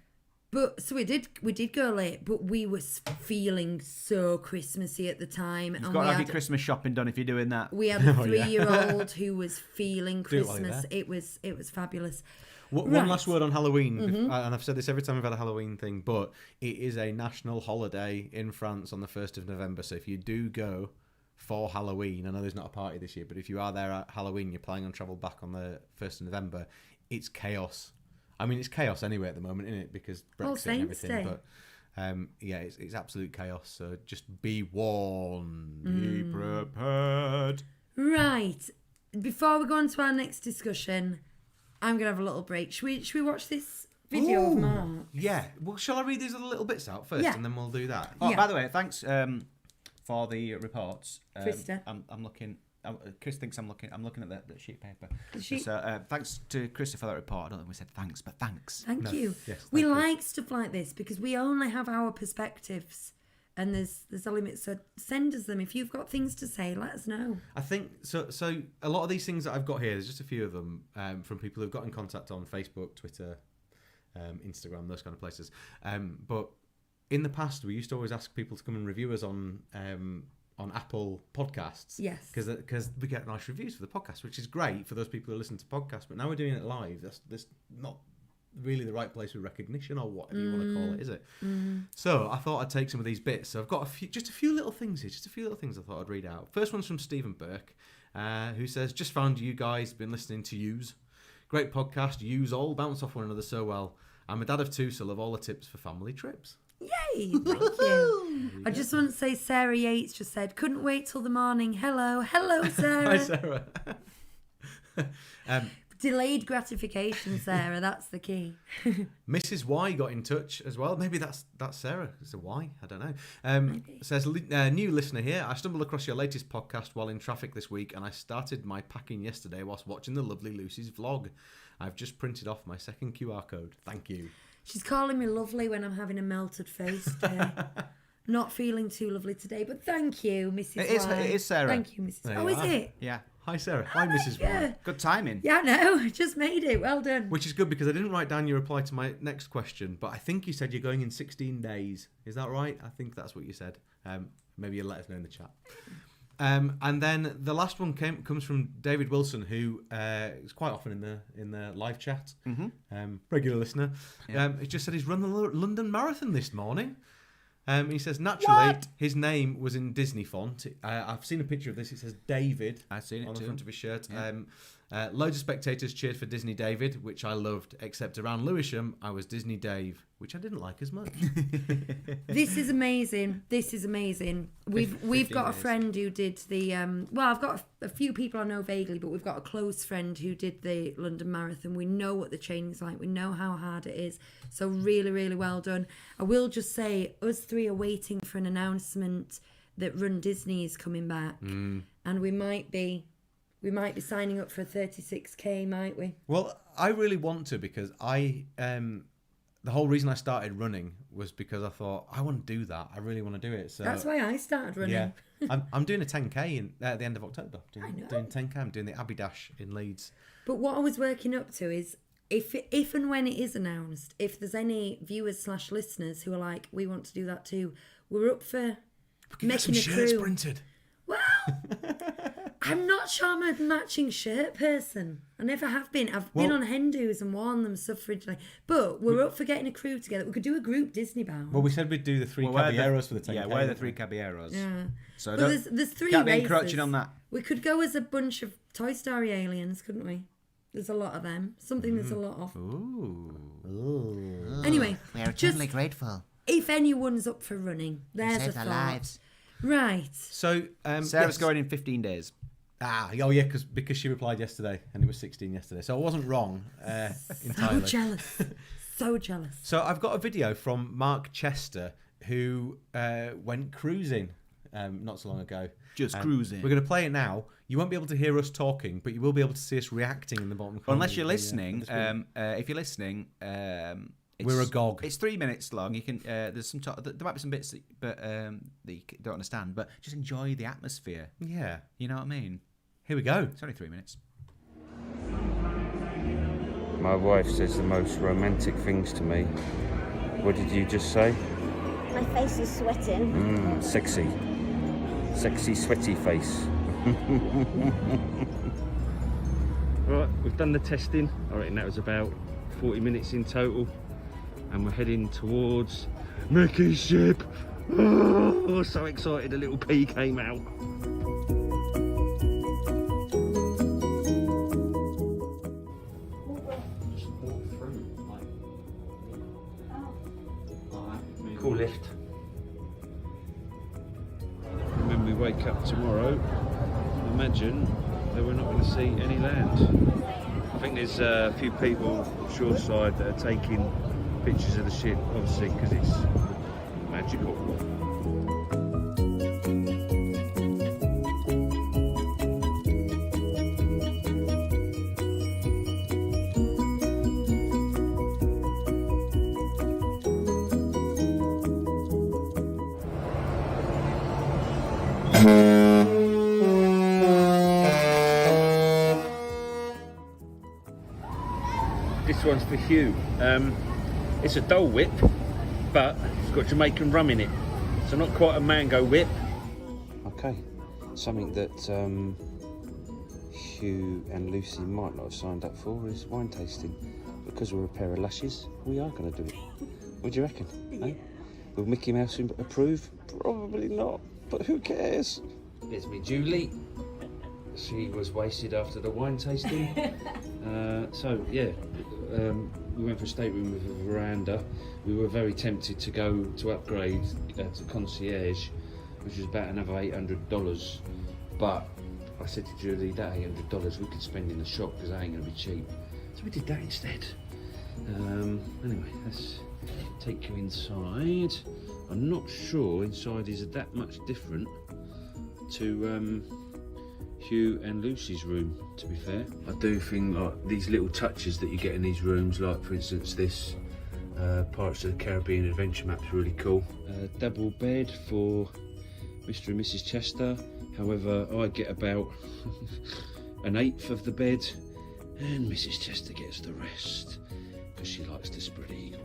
But so we did go late, but we were feeling so Christmassy at the time. You've got to have your Christmas shopping done if you're doing that. We had a 3-year-old who was feeling Do it while you're Christmas. there. It was fabulous. One Right. last word on Halloween, and I've said this every time we've had a Halloween thing, but it is a national holiday in France on the 1st of November. So if you do go for Halloween, I know there's not a party this year, but if you are there at Halloween, you're planning on travel back on the 1st of November, it's chaos. I mean, it's chaos anyway at the moment, isn't it? Because All Brexit and Saints everything. Day. But yeah, it's absolute chaos. So just be warned. Be prepared. Right. Before we go on to our next discussion, I'm gonna have a little break. Should we watch this video of Mark? Yeah. Well, shall I read these little bits out first, Yeah. and then we'll do that? Oh, Yeah. by the way, thanks for the reports. Krista. I'm looking. Chris thinks I'm looking at the sheet paper. The sheet- So thanks to Krista for that report. I don't think we said thanks, but thanks. Thank you. Yes, We thank you. like stuff like this because we only have our perspectives, and there's a limit. So send us them if you've got things to say. Let us know. I think so. So a lot of these things that I've got here, there's just a few of them from people who've got in contact on Facebook, Twitter, Instagram, those kind of places. But in the past, we used to always ask people to come and review us on Apple Podcasts. Yes. Because we get nice reviews for the podcast, which is great for those people who listen to podcasts. But now we're doing it live. That's not really the right place for recognition or whatever you want to call it, is it? So I thought I'd take some of these bits. So I've got just a few little things here, just a few little things I thought I'd read out. First one's from Stephen Burke, who says, just found you guys, been listening to yous. Great podcast, yous all bounce off one another so well. I'm a dad of 2, so love all the tips for family trips. Yay! Thank you. I just want to say Sarah Yates just said, couldn't wait till the morning. Hello, Sarah. Hi, Sarah. Delayed gratification, Sarah. That's the key. Mrs. Y got in touch as well. Maybe that's Sarah. It's a Y. I don't know. Says, new listener here. I stumbled across your latest podcast while in traffic this week, and I started my packing yesterday whilst watching the lovely Lucy's vlog. I've just printed off my second QR code. Thank you. She's calling me lovely when I'm having a melted face today. Not feeling too lovely today, but thank you, Mrs. Y. It is Sarah. Thank you, Mrs. There Oh, you is are. it? Yeah. Hi, Sarah. Hi, Mrs. Yeah. Y. Good timing. Yeah, no, just made it. Well done. Which is good because I didn't write down your reply to my next question, but I think you said you're going in 16 days. Is that right? I think that's what you said. Maybe you'll let us know in the chat. And then the last one comes from David Wilson, who is quite often in the live chat, regular listener. He just said he's run the London Marathon this morning. He says naturally his name was in Disney font. I've seen a picture of this. It says David I've seen it on the too. front of his shirt. Yeah. Loads of spectators cheered for Disney David, which I loved, except around Lewisham I was Disney Dave, which I didn't like as much. This is amazing. This is amazing. We've got a days. friend who did the well, I've got a few people I know vaguely, but we've got a close friend who did the London Marathon. We know what the training's like. We know how hard it is. So really, really well done. I will just say, us 3 are waiting for an announcement that Run Disney is coming back, and we might be signing up for a 36k, might we? Well, I really want to because the whole reason I started running was because I thought I want to do that. I really want to do it. So That's why I started running. yeah, I'm doing a 10k at the end of October. I know. Doing 10k. I'm doing the Abbey Dash in Leeds. But what I was working up to is if and when it is announced, if there's any viewers / listeners who are like, we want to do that too, we're up for making a crew. printed. Well, I'm not sure I'm a matching shirt person. I never have been. I've been on Hendoos and worn them suffragely. But we're up for getting a crew together. We could do a group Disney bound. Well, we said we'd do the 3 caballeros for the 10k. Yeah, we're the 3 caballeros. Yeah. So But there's 3 can't be races. encroaching on that. We could go as a bunch of Toy Story aliens, couldn't we? There's a lot of them. Something there's a lot of. Ooh. Anyway, We are just eternally grateful. if anyone's up for running, there's a Saved our thought. lives. Right. So Sarah's yes. going in 15 days. Oh yeah, because she replied yesterday and it was 16 yesterday, so I wasn't wrong entirely. So jealous. So jealous. So I've got a video from Mark Chester who went cruising not so long ago. Just cruising. We're going to play it now. You won't be able to hear us talking, but you will be able to see us reacting in the bottom corner. Unless you're of the, listening, of the screen. if you're listening, We're agog. It's 3 minutes long. You can. There's some. There might be some bits that you don't understand, but just enjoy the atmosphere. Yeah. You know what I mean? Here we go. It's only 3 minutes. My wife says the most romantic things to me. What did you just say? My face is sweating. Sexy. Sexy, sweaty face. Right, we've done the testing. I reckon that was about 40 minutes in total. And we're heading towards Mickey's ship. Oh, so excited, a little pea came out. Cool lift. And when we wake up tomorrow, imagine that we're not going to see any land. I think there's a few people shoreside that are taking pictures of the ship, obviously, because it's magical. This one's for Hugh. It's a Dole Whip, but it's got Jamaican rum in it. So not quite a mango whip. Okay, something that Hugh and Lucy might not have signed up for is wine tasting. Because we're a pair of lashes, we are going to do it. What do you reckon? Eh? Will Mickey Mouse approve? Probably not, but who cares? There's me Julie. She was wasted after the wine tasting. So yeah, we went for a stateroom with a veranda. We were very tempted to go to upgrade to concierge, which was about another $800. But I said to Julie, that $800 we could spend in the shop because that ain't going to be cheap. So we did that instead. Anyway, let's take you inside. I'm not sure inside is that much different to Hugh and Lucy's room, to be fair. I do think like these little touches that you get in these rooms, like for instance this Pirates of the Caribbean adventure map's really cool. Double bed for Mr. and Mrs. Chester. However, I get about an eighth of the bed, and Mrs. Chester gets the rest because she likes to spread eagle.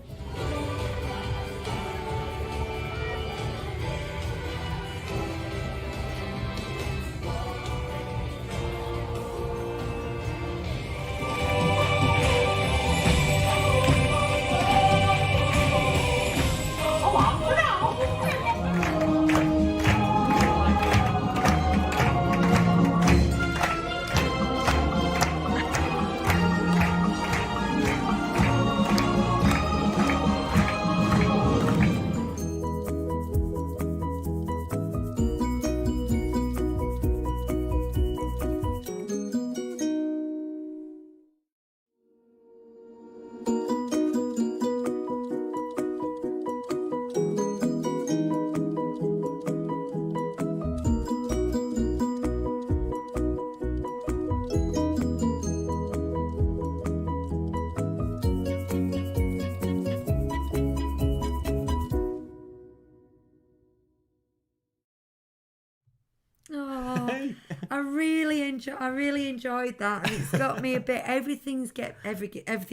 I really enjoyed that, and it's got me a bit. Everything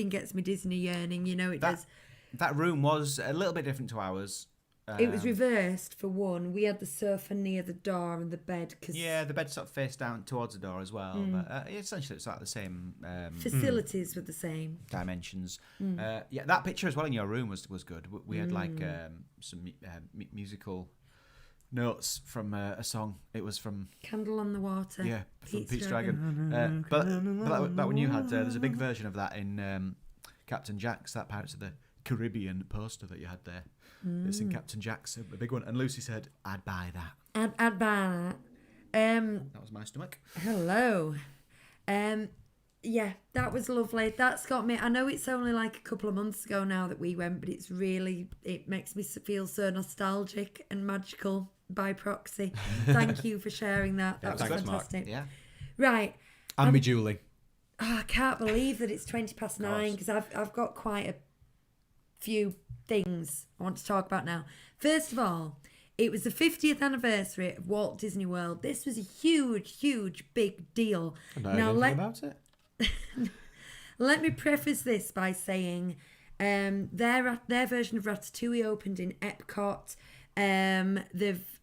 gets me Disney yearning. You know, it does. That room was a little bit different to ours. It was reversed for one. We had the sofa near the door and the bed. Yeah, the bed sort of faced down towards the door as well. But essentially, it's like the same facilities were the same dimensions. Yeah, that picture as well in your room was good. We had like some musical notes from a song. It was from Candle on the Water. Yeah, from Pete's Dragon. But that one you had, there's a big version of that in Captain Jack's, that Pirates of the Caribbean poster that you had there. It's in Captain Jack's, a big one. And Lucy said, I'd buy that. I'd buy that. That was my stomach. Hello. Yeah, that was lovely. That's got me. I know it's only like a couple of months ago now that we went, but it makes me feel so nostalgic and magical by proxy. Thank you for sharing that. That was fantastic. Yeah. Right. And me Julie. Oh, I can't believe that it's 9:20 because I've got quite a few things I want to talk about now. First of all, it was the 50th anniversary of Walt Disney World. This was a huge, big deal. I don't know anything about it. Let me preface this by saying their version of Ratatouille opened in Epcot. They've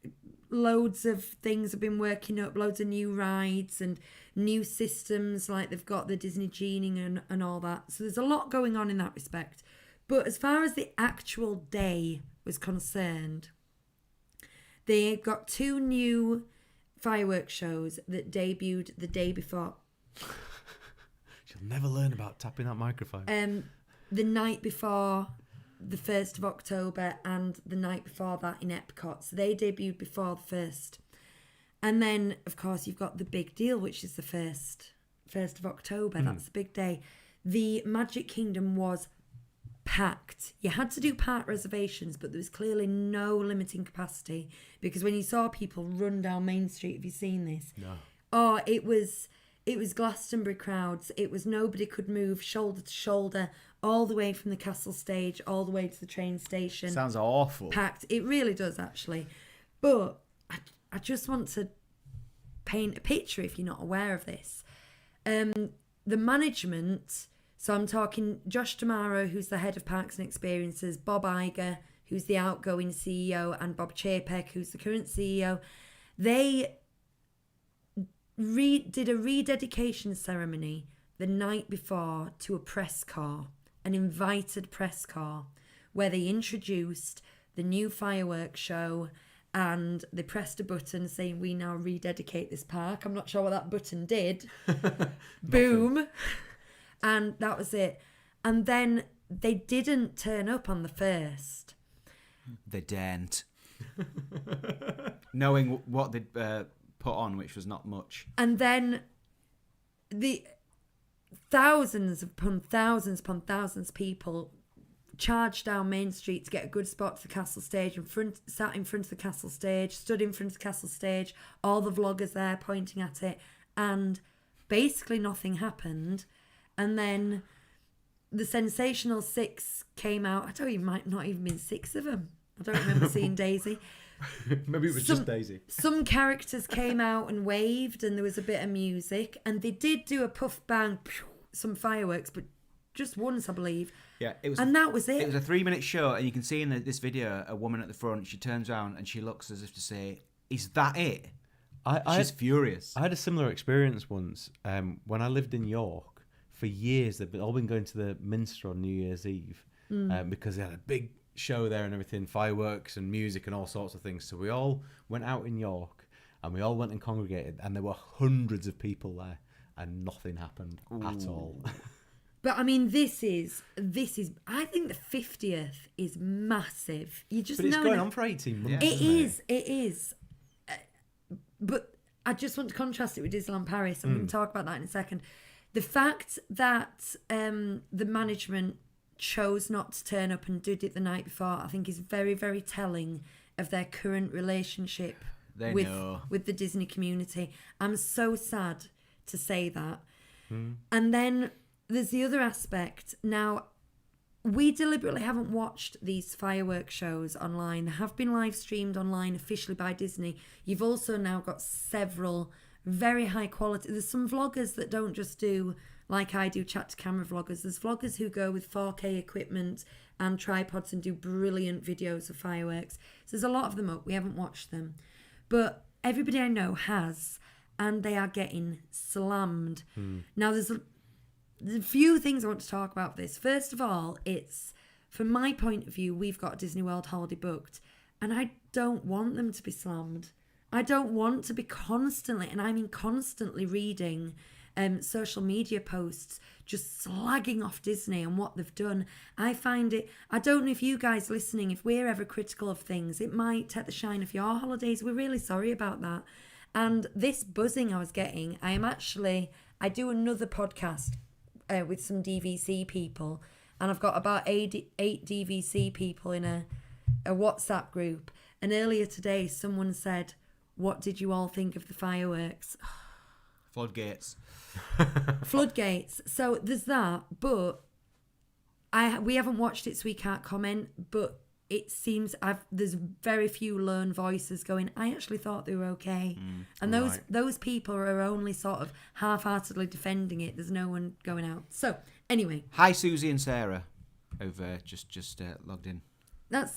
loads of things have been working up, loads of new rides and new systems, like they've got the Disney Genie and all that. So there's a lot going on in that respect. But as far as the actual day was concerned, they got 2 new fireworks shows that debuted the day before. She'll never learn about tapping that microphone. The night before the 1st of October and the night before that in Epcot. So they debuted before the 1st. And then, of course, you've got the big deal, which is the 1st of October. That's the big day. The Magic Kingdom was packed. You had to do park reservations, but there was clearly no limiting capacity, because when you saw people run down Main Street, have you seen this? No. Oh, it was Glastonbury crowds. It was nobody could move shoulder to shoulder all the way from the castle stage all the way to the train station. Sounds awful. Packed. It really does, actually. But I just want to paint a picture if you're not aware of this. The management, so I'm talking Josh Tamaro, who's the head of Parks and Experiences, Bob Iger, who's the outgoing CEO, and Bob Chapek, who's the current CEO. They did a rededication ceremony the night before to a press car, an invited press car, where they introduced the new fireworks show, and they pressed a button saying, "We now rededicate this park." I'm not sure what that button did. Boom. And that was it. And then they didn't turn up on the 1st. They daren't. Knowing what they'd put on, which was not much. And then the thousands upon thousands of people charged down Main Street to get a good spot for the castle stage, sat in front of the castle stage, stood in front of the castle stage, all the vloggers there pointing at it, and basically nothing happened. And then the Sensational Six came out. Might not even been 6 of them. I don't remember seeing Daisy. Maybe it was just Daisy. Some characters came out and waved, and there was a bit of music, and they did do a puff bang, some fireworks, but just once, I believe. Yeah, it was, and that was it. It was a 3-minute show, and you can see in this video a woman at the front. She turns around and she looks as if to say, "Is that it?" She's furious. I had a similar experience once when I lived in York. For years, they've all been going to the Minster on New Year's Eve because they had a big show there and everything, fireworks and music and all sorts of things. So we all went out in York and we all went and congregated, and there were hundreds of people there, and nothing happened at all. But I mean, this is. I think the 50th is massive. You just. But it's going on for 18 months. It is. But I just want to contrast it with Disneyland Paris. I'm going to talk about that in a second. The fact that the management chose not to turn up and did it the night before, I think, is very, very telling of their current relationship with the Disney community. I'm so sad to say that. And then there's the other aspect. Now, we deliberately haven't watched these fireworks shows online. They have been live streamed online officially by Disney. You've also now got several very high quality. There's some vloggers that don't just do like I do, chat to camera vloggers. There's vloggers who go with 4K equipment and tripods and do brilliant videos of fireworks. So there's a lot of them up. We haven't watched them, but everybody I know has, and they are getting slammed. Now there's a few things I want to talk about this. First of all, it's, from my point of view, we've got a Disney World holiday booked, and I don't want them to be slammed. I don't want to be constantly, and I mean constantly, reading social media posts just slagging off Disney and what they've done. I find it, I don't know if you guys listening, if we're ever critical of things, it might take the shine off your holidays. We're really sorry about that. And this buzzing I was getting, I do another podcast with some DVC people, and I've got about eight DVC people in a WhatsApp group. And earlier today, someone said, "What did you all think of the fireworks?" Floodgates. Floodgates. So there's that, but we haven't watched it, so we can't comment. But it seems there's very few lone voices going, I actually thought they were okay. And those people are only sort of half-heartedly defending it. There's no one going out. So, anyway. Hi, Susie and Sarah, who've just logged in. That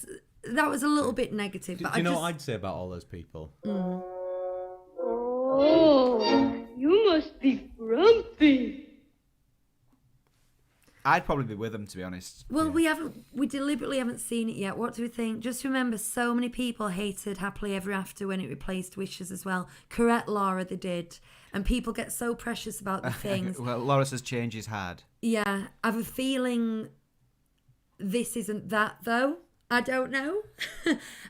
was a little bit negative. Do But you know what I'd say about all those people? Oh, you must be grumpy. I'd probably be with them, to be honest. Well, we deliberately haven't seen it yet. What do we think? Just remember, so many people hated Happily Ever After when it replaced Wishes as well. Correct, Laura, they did. And people get so precious about the things. Well, Laura says change is hard. Yeah, I have a feeling this isn't that, though. I don't know.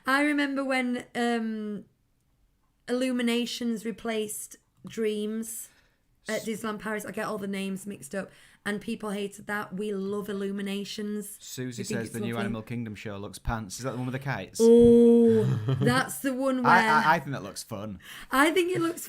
I remember when Illuminations replaced Dreams at Disneyland Paris. I get all the names mixed up. And people hated that. We love Illuminations. Susie says the new Animal Kingdom show looks pants. Is that the one with the kites? Oh, that's the one where... I think that looks fun. I think it looks...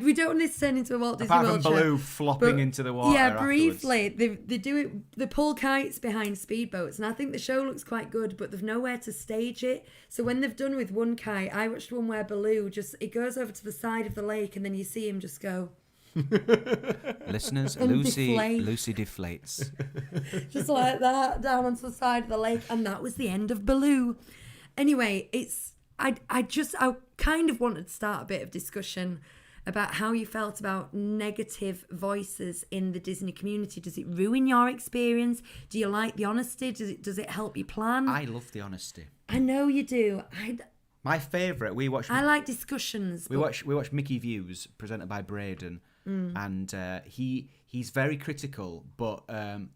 we don't want this to turn into a Walt Disney Apart World from show. Baloo flopping into the water Yeah, afterwards. briefly. They do it... They pull kites behind speedboats, and I think the show looks quite good, but they've nowhere to stage it. So when they've done with one kite, I watched one where Baloo just... It goes over to the side of the lake, and then you see him just go... Listeners, And Lucy deflate. deflates. Just like that, down onto the side of the lake, and that was the end of Baloo. Anyway, I kind of wanted to start a bit of discussion about how you felt about negative voices in the Disney community. Does it ruin your experience? Do you like the honesty? Does it help you plan? I love the honesty. I know you do. My favourite, I like discussions. We watch Mickey Views presented by Braden, and he's very critical, but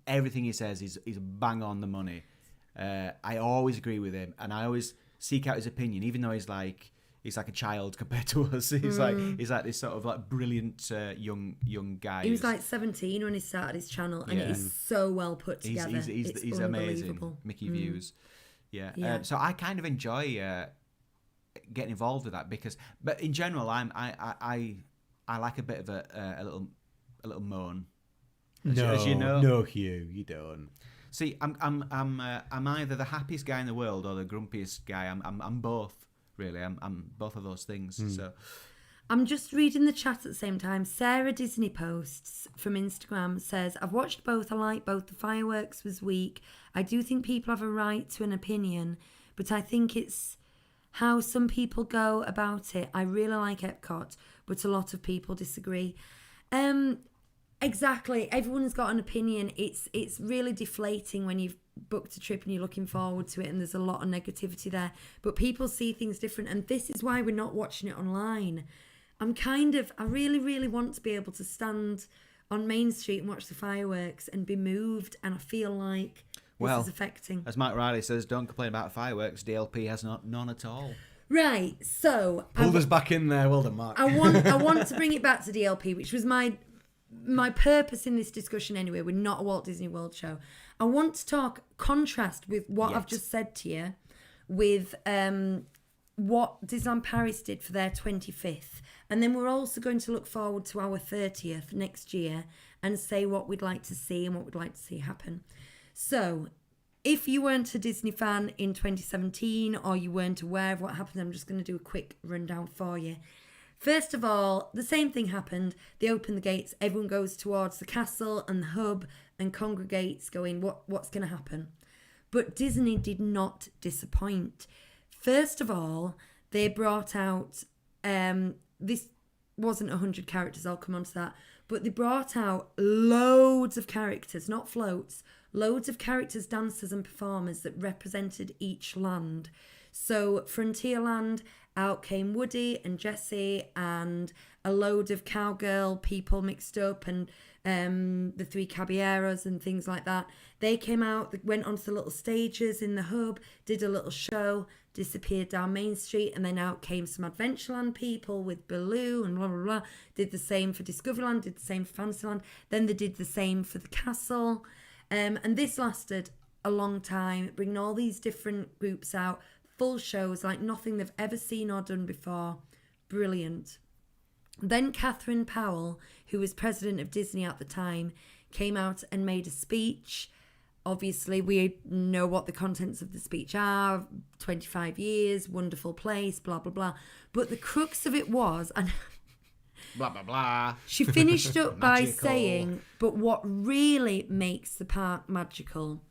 everything he says is bang on the money. I always agree with him, and I always seek out his opinion, even though he's like a child compared to us. He's like this sort of like brilliant young guy. He was like 17 when he started his channel, and it is so well put together. He's amazing. Mickey Views, yeah. So I kind of enjoy getting involved with that but in general, I like a bit of a little moan. As you know. No, Hugh, you don't. See, I'm either the happiest guy in the world or the grumpiest guy. I'm both, really. I'm both of those things. So I'm just reading the chat at the same time. Sarah Disney Posts from Instagram says, I've watched both. I like both. The fireworks was weak. I do think people have a right to an opinion, but I think it's how some people go about it. I really like Epcot, but a lot of people disagree. Exactly. Everyone's got an opinion. It's really deflating when you've booked a trip and you're looking forward to it and there's a lot of negativity there. But people see things different, and this is why we're not watching it online. I really, really want to be able to stand on Main Street and watch the fireworks and be moved, and I feel like this is affecting. As Mike Riley says, don't complain about fireworks. DLP has none at all. Right, so Pulled us back in there. Well done, Mark. I want to bring it back to DLP, which was my purpose in this discussion anyway. We're not a Walt Disney World show. I want to contrast with what I've just said to you with what Disneyland Paris did for their 25th. And then we're also going to look forward to our 30th next year and say what we'd like to see and what we'd like to see happen. So, if you weren't a Disney fan in 2017 or you weren't aware of what happened, I'm just going to do a quick rundown for you. First of all, the same thing happened. They open the gates, everyone goes towards the castle and the hub and congregates going, what's going to happen? But Disney did not disappoint. First of all, they brought out, this wasn't 100 characters, I'll come on to that, but they brought out loads of characters, not floats, loads of characters, dancers and performers that represented each land. So Frontierland, out came Woody and Jessie and a load of cowgirl people mixed up, and the three caballeros and things like that. They came out, went onto the little stages in the hub, did a little show, disappeared down Main Street, and then out came some Adventureland people with Baloo and blah, blah, blah. Did the same for Discoveryland, did the same for Fantasyland. Then they did the same for the castle. And this lasted a long time, bringing all these different groups out, full shows like nothing they've ever seen or done before. Brilliant. Then Catherine Powell, who was president of Disney at the time, came out and made a speech. obviously, we know what the contents of the speech are. 25 years, wonderful place, blah, blah, blah. But the crux of it was... and Blah, blah, blah. she finished up by Magical. saying, but what really makes the park magical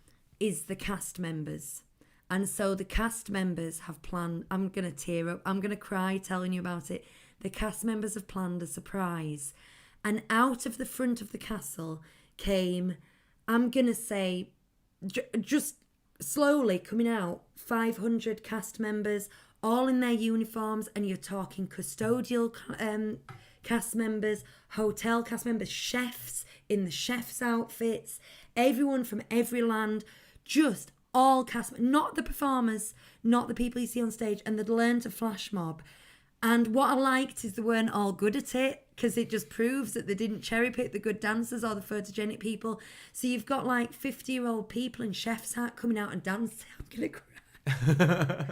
is the cast members. And so the cast members have planned... I'm going to tear up. I'm going to cry telling you about it. The cast members have planned a surprise. And out of the front of the castle came, I'm going to say, just slowly coming out, 500 cast members, all in their uniforms. And you're talking custodial cast members, hotel cast members, chefs in the chef's outfits, everyone from every land, just all cast, not the performers, not the people you see on stage, and they'd learned to flash mob. And what I liked is they weren't all good at it, because it just proves that they didn't cherry pick the good dancers or the photogenic people. So you've got like 50-year-old people in chef's hat coming out and dancing. I'm gonna cry.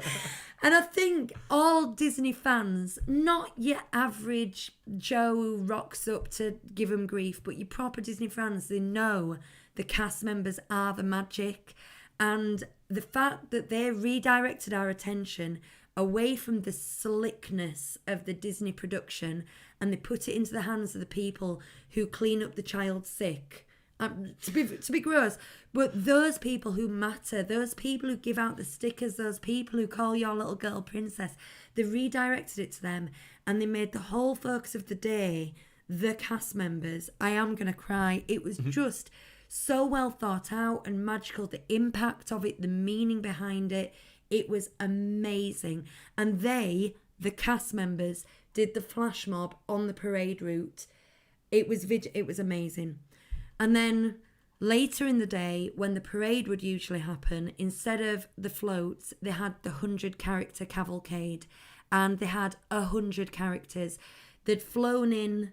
And I think all Disney fans, not your average Joe who rocks up to give them grief, but your proper Disney fans, they know the cast members are the magic. And the fact that they redirected our attention away from the slickness of the Disney production and they put it into the hands of the people who clean up the child sick. To be gross, but those people who matter, those people who give out the stickers, those people who call your little girl princess, they redirected it to them and they made the whole focus of the day the cast members. I am going to cry. It was just so well thought out and magical. The impact of it, the meaning behind it, it was amazing. And the cast members, did the flash mob on the parade route. It was amazing. And then later in the day, when the parade would usually happen, instead of the floats, they had the 100-character cavalcade. And they had 100 characters. They'd flown in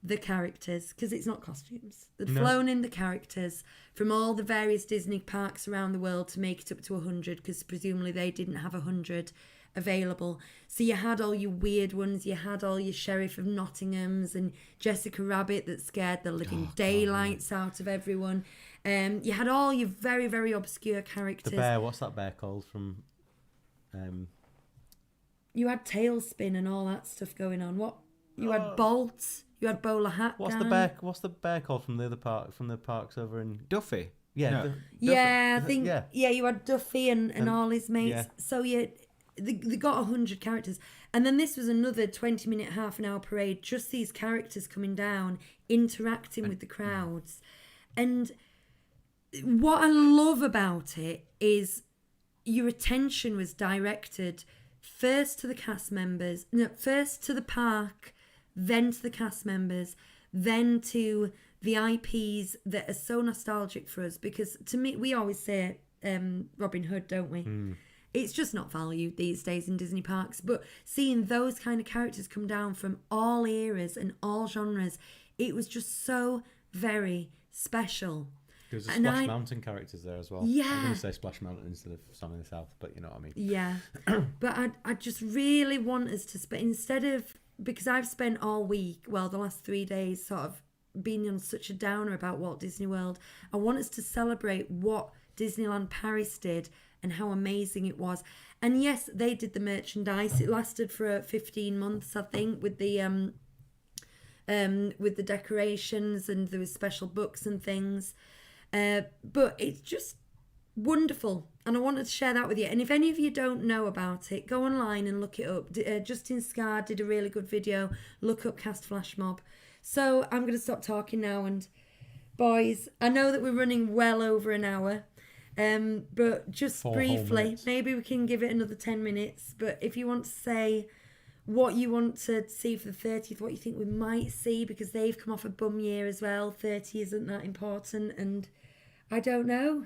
the characters, because it's not costumes. They'd flown in the characters from all the various Disney parks around the world to make it up to 100, because presumably they didn't have 100 available. So you had all your weird ones, you had all your Sheriff of Nottingham's and Jessica Rabbit that scared the living daylights out of everyone. You had all your very, very obscure characters. The bear, what's that bear called from... You had Tailspin and all that stuff going on. You had Bolt, you had Bowler Hat What's Guy. What's the bear called from the other park, from the parks over in... Duffy. Yeah. No. Duffy. Yeah, I think... Yeah. Yeah, you had Duffy and all his mates. Yeah. So they got 100 characters. And then this was another 20-minute, half-an-hour parade. Just these characters coming down, interacting with the crowds. And what I love about it is your attention was directed first to the cast members. No, first to the park, then to the cast members, then to the IPs that are so nostalgic for us. Because to me, we always say Robin Hood, don't we? It's just not valued these days in Disney parks. But seeing those kind of characters come down from all eras and all genres, it was just so very special. There's a Splash Mountain characters there as well. Yeah. I'm going to say Splash Mountain instead of Song in the South, but you know what I mean. Yeah. But I just really want us to spend, instead of, because I've spent all week, well, the last 3 days sort of being on such a downer about Walt Disney World, I want us to celebrate what Disneyland Paris did and how amazing it was. And yes, they did the merchandise. It lasted for 15 months, I think, with the decorations, and there was special books and things. But it's just wonderful, and I wanted to share that with you. And if any of you don't know about it, go online and look it up. Justin Scar did a really good video. Look up Cast Flash Mob. So I'm going to stop talking now, and boys, I know that we're running well over an hour. But just 4 whole briefly, minutes. maybe we can give it another 10 minutes. But if you want to say what you want to see for the 30th, what you think we might see, because they've come off a bum year as well. 30 isn't that important, and I don't know.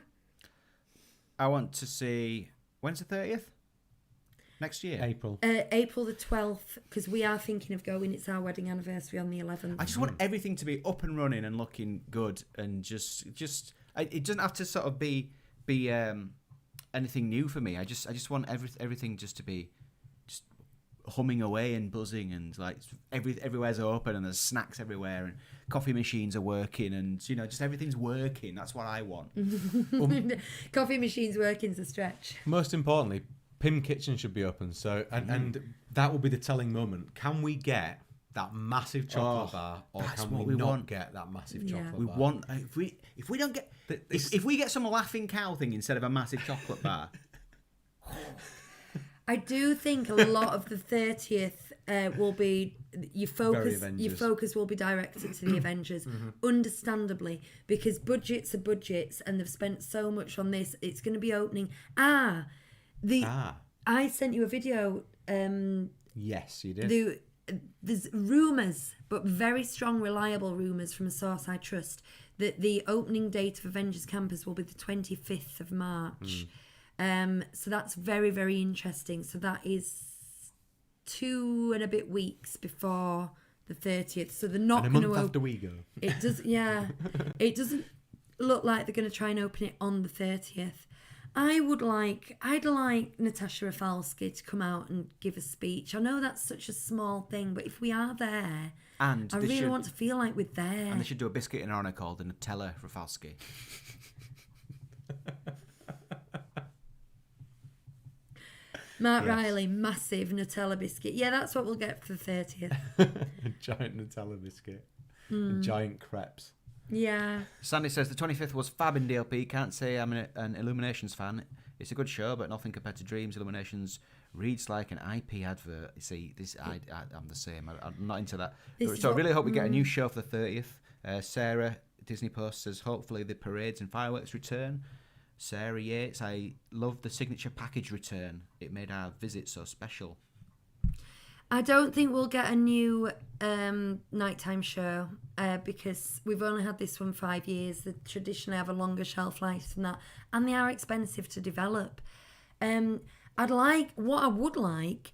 I want to see... When's the 30th? Next year? April. April the 12th, because we are thinking of going. It's our wedding anniversary on the 11th. I just want everything to be up and running and looking good, and just it doesn't have to sort of be anything new for me. I just want everything just to be just humming away and buzzing, and like everywhere's open, and there's snacks everywhere, and coffee machines are working, and just everything's working. That's what I want. Coffee machines working's a stretch. Most importantly, Pim Kitchen should be open. So and that will be the telling moment. Can we get that massive chocolate bar, or can we not get that massive chocolate bar? We want if we don't get if we get some laughing cow thing instead of a massive chocolate bar. I do think a lot of the 30th will be your focus will be directed to the Avengers, understandably, because budgets are budgets, and they've spent so much on this. It's going to be opening. I sent you a video. Yes, you did. There's rumours, but very strong, reliable rumours from a source I trust, that the opening date of Avengers Campus will be the 25th of March. So that's very, very interesting. So that is 2 and a bit weeks before the 30th. So they're not going to open. After we go. It does, yeah. It doesn't look like they're going to try and open it on the 30th. I'd like Natasha Rafalski to come out and give a speech. I know that's such a small thing, but if we are there, and I really want to feel like we're there. And they should do a biscuit in her honour called the Nutella Rafalski. Mark Riley, massive Nutella biscuit. Yeah, that's what we'll get for the 30th. A giant Nutella biscuit. Giant crepes. Yeah. Sandy says the 25th was fab in DLP. Can't say I'm an Illuminations fan. It's a good show, but nothing compared to Dreams. Illuminations reads like an IP advert. You see, I'm the same. I'm not into that. So I really hope we get a new show for the 30th. Sarah, Disney Post, says hopefully the parades and fireworks return. Sarah Yates, I love the signature package return. It made our visit so special. I don't think we'll get a new nighttime show because we've only had this one 5 years. They traditionally have a longer shelf life than that, and they are expensive to develop. What I would like,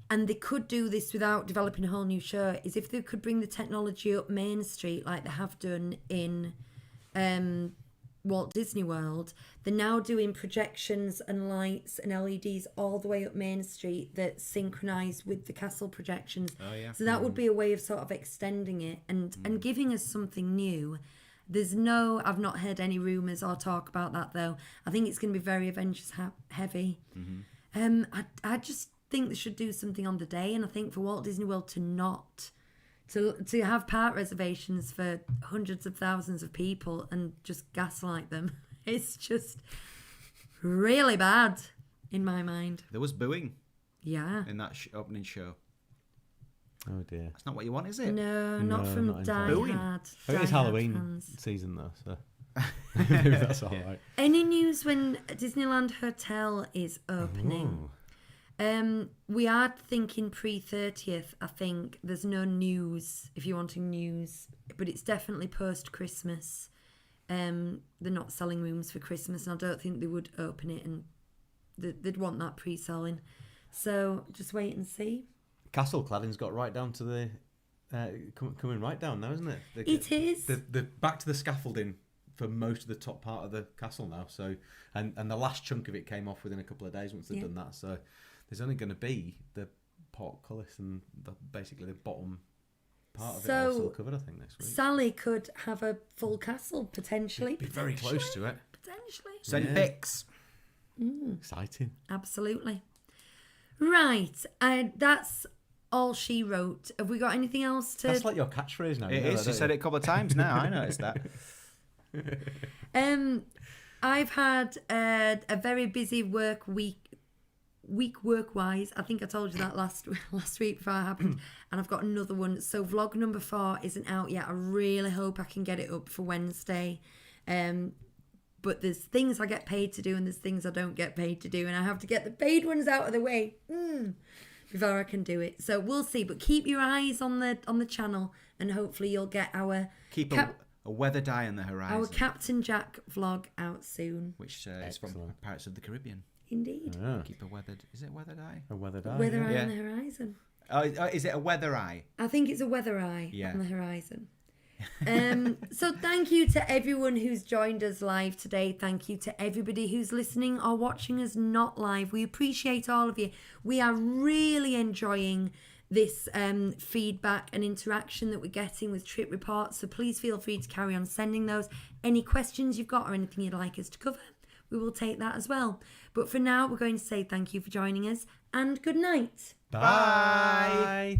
and they could do this without developing a whole new show, is if they could bring the technology up Main Street like they have done in Walt Disney World. They're now doing projections and lights and LEDs all the way up Main Street that synchronise with the castle projections. Oh, yeah. So that would be a way of sort of extending it and giving us something new. I've not heard any rumours or talk about that though. I think it's going to be very Avengers heavy. I just think they should do something on the day, and I think for Walt Disney World to have park reservations for hundreds of thousands of people and just gaslight them, it's just really bad in my mind. There was booing. Yeah. In that opening show. Oh dear. That's not what you want, is it? No, not from Die Hard. It's Halloween season though, so maybe that's all right. Any news when Disneyland Hotel is opening? We are thinking pre-30th. I think there's no news if you're wanting news, but it's definitely post-Christmas. They're not selling rooms for Christmas, and I don't think they would open it, and they'd want that pre-selling. So just wait and see. Castle cladding's got right down to the coming right down now, isn't it? It is. The back to the scaffolding for most of the top part of the castle now. So and the last chunk of it came off within a couple of days once they've done that. So there's only going to be the portcullis and basically the bottom part of it all still covered, I think, next week. Sally could have a full castle, potentially. Be very close to it. Potentially. Send pics. Exciting. Absolutely. Right. That's all she wrote. Have we got anything else to... That's like your catchphrase now. It is. You said it a couple of times now. I noticed that. I've had a very busy week work-wise. I think I told you that last week before it happened. And I've got another one. So vlog number 4 isn't out yet. I really hope I can get it up for Wednesday. But there's things I get paid to do and there's things I don't get paid to do. And I have to get the paid ones out of the way before I can do it. So we'll see. But keep your eyes on the channel and hopefully you'll get our... Keep a weather die on the horizon. Our Captain Jack vlog out soon. Which is from Pirates of the Caribbean. Indeed. Keep a weathered... Is it weathered eye? A weathered eye. Weather eye on the horizon. Oh, is it a weather eye? I think it's a weather eye Yeah. on the horizon. So thank you to everyone who's joined us live today. Thank you to everybody who's listening or watching us not live. We appreciate all of you. We are really enjoying this feedback and interaction that we're getting with trip reports. So please feel free to carry on sending those. Any questions you've got or anything you'd like us to cover, we will take that as well. But for now, we're going to say thank you for joining us and good night. Bye. Bye.